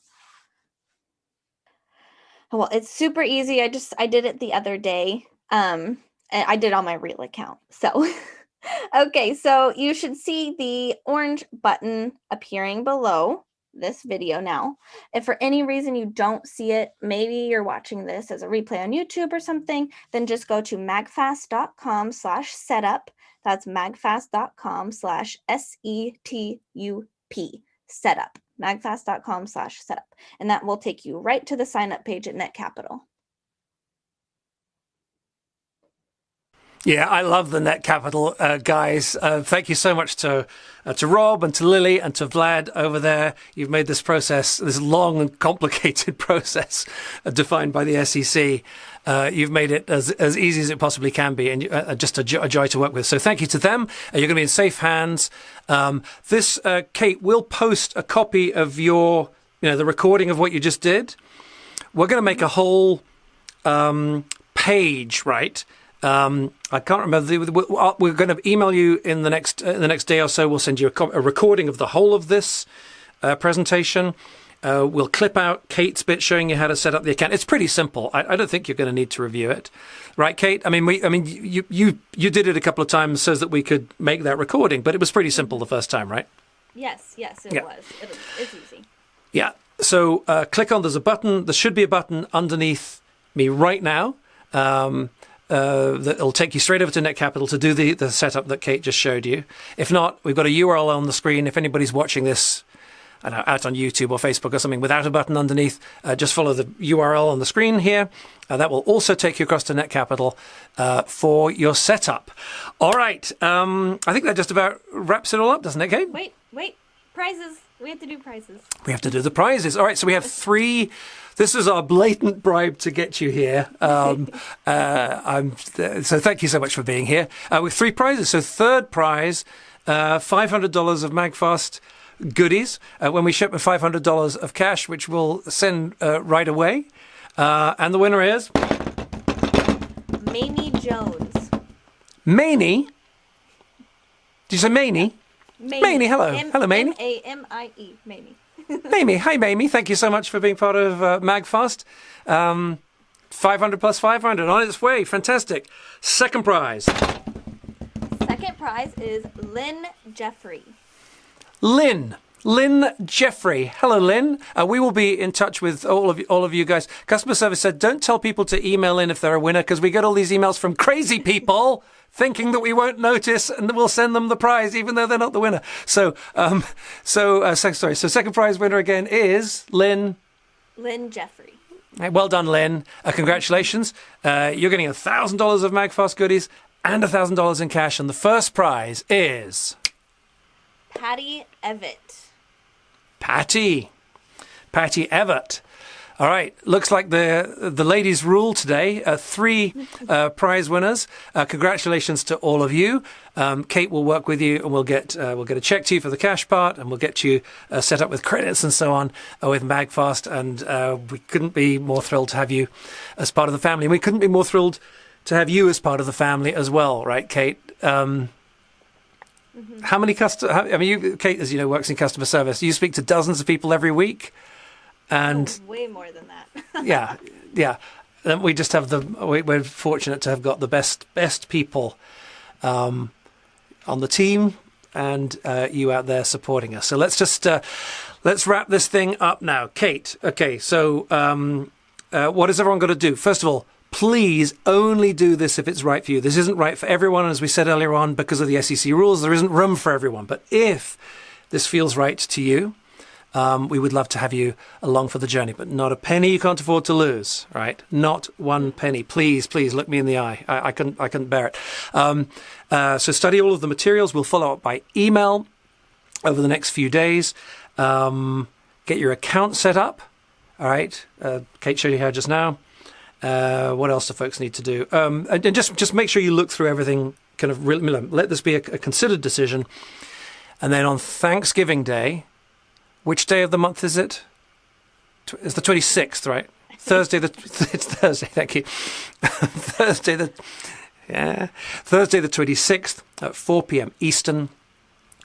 Well, it's super easy. I did it the other day. And I did on my real account. So, okay, so you should see the orange button appearing below this video now. If for any reason you don't see it, maybe you're watching this as a replay on YouTube or something, then just go to magfast.com/setup. That's magfast.com/SETUP, setup. magfast.com/setup, and that will take you right to the sign up page at Net Capital. Yeah, I love the Net Capital guys. Thank you so much to Rob and to Lily and to Vlad over there. You've made this process, this long and complicated process defined by the SEC. You've made it as easy as it possibly can be, and just a joy to work with. So thank you to them. You're going to be in safe hands. Kate, we'll post a copy of your, the recording of what you just did. We're going to make a whole page, right? I can't remember. We're going to email you in the next day or so. We'll send you a recording of the whole of this presentation. We'll clip out Kate's bit showing you how to set up the account. It's pretty simple. I don't think you're going to need to review it, right, Kate? You did it a couple of times so that we could make that recording, but it was pretty simple the first time, right? Yes, it was. It's easy. Yeah. So click on. There's a button. There should be a button underneath me right now. That'll take you straight over to Net Capital to do the setup that Kate just showed you. If not, we've got a URL on the screen. If anybody's watching this out on YouTube or Facebook or something without a button underneath, just follow the URL on the screen here. That will also take you across to Net Capital for your setup. All right. I think that just about wraps it all up, doesn't it, Kate? Wait. Prizes. We have to do prizes. We have to do the prizes. All right. So we have 3. This is our blatant bribe to get you here. So thank you so much for being here. With 3 prizes. So third prize, $500 of MAGFAST goodies when we ship with $500 of cash, which we'll send right away. And the winner is Mamie Jones. Mamie? Did you say Mamie? Mamie, hello. Hello, Mamie. M-A-M-I-E, Mamie. Mamie, hi, Mamie. Thank you so much for being part of MAGFAST. 500 plus 500 on its way. Fantastic. Second prize. Second prize is Lynn Jeffrey. Lynn Jeffrey. Hello, Lynn. We will be in touch with all of you guys. Customer service said, don't tell people to email in if they're a winner, because we get all these emails from crazy people thinking that we won't notice and we'll send them the prize even though they're not the winner. So second prize winner again is Lynn Jeffrey. Well done, Lynn. Congratulations. You're getting $1,000 of MAGFAST goodies and $1,000 in cash, and the first prize is Patty Evett. Patty Evett. All right, looks like the ladies rule today. 3 prize winners. Congratulations to all of you. Kate will work with you, and we'll get a check to you for the cash part, and we'll get you set up with credits and so on with MAGFAST. And we couldn't be more thrilled to have you as part of the family. And we couldn't be more thrilled to have you as part of the family as well, right, Kate? How many Kate, as you know, works in customer service. You speak to dozens of people every week. And way more than that. yeah. And we just have we're fortunate to have got the best people on the team, and you out there supporting us. So let's wrap this thing up now. Kate, okay, so what is everyone got to do? First of all, please only do this if it's right for you. This isn't right for everyone, as we said earlier on, because of the SEC rules. There isn't room for everyone. But if this feels right to you, we would love to have you along for the journey, but not a penny you can't afford to lose, right? Not one penny. Please look me in the eye. I couldn't bear it. So study all of the materials. We'll follow up by email over the next few days. Get your account set up. All right. Kate showed you how just now. What else do folks need to do? And just make sure you look through everything. Kind of let this be a considered decision. And then on Thanksgiving Day, which day of the month is it? It's the 26th, right? Thursday. It's Thursday. Thank you. Thursday the 26th at 4 p.m. Eastern,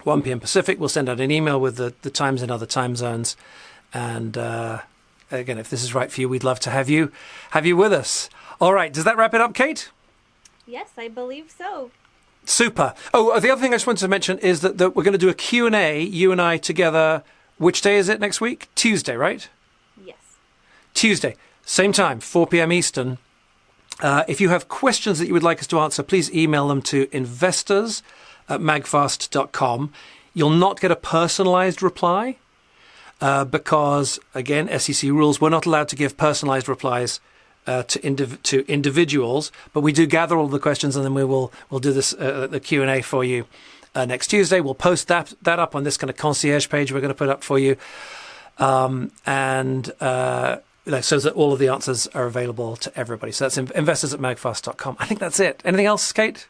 1 p.m. Pacific. We'll send out an email with the times in other time zones. And again, if this is right for you, we'd love to have you with us. All right. Does that wrap it up, Kate? Yes, I believe so. Super. Oh, the other thing I just wanted to mention is that we're going to do a Q&A, you and I together. Which day is it next week? Tuesday, right? Yes. Tuesday, same time, 4 p.m. Eastern. If you have questions that you would like us to answer, please email them to investors@magfast.com. You'll not get a personalized reply because, again, SEC rules, we're not allowed to give personalized replies to individuals, but we do gather all the questions, and then we'll do this the Q&A for you. Next Tuesday, we'll post that up on this kind of concierge page we're going to put up for you, so that all of the answers are available to everybody. So that's investors@magfast.com. I think that's it. Anything else, Kate?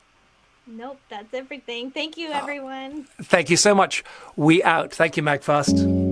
Nope, that's everything. Thank you, everyone. Thank you so much. We out. Thank you, MAGFAST.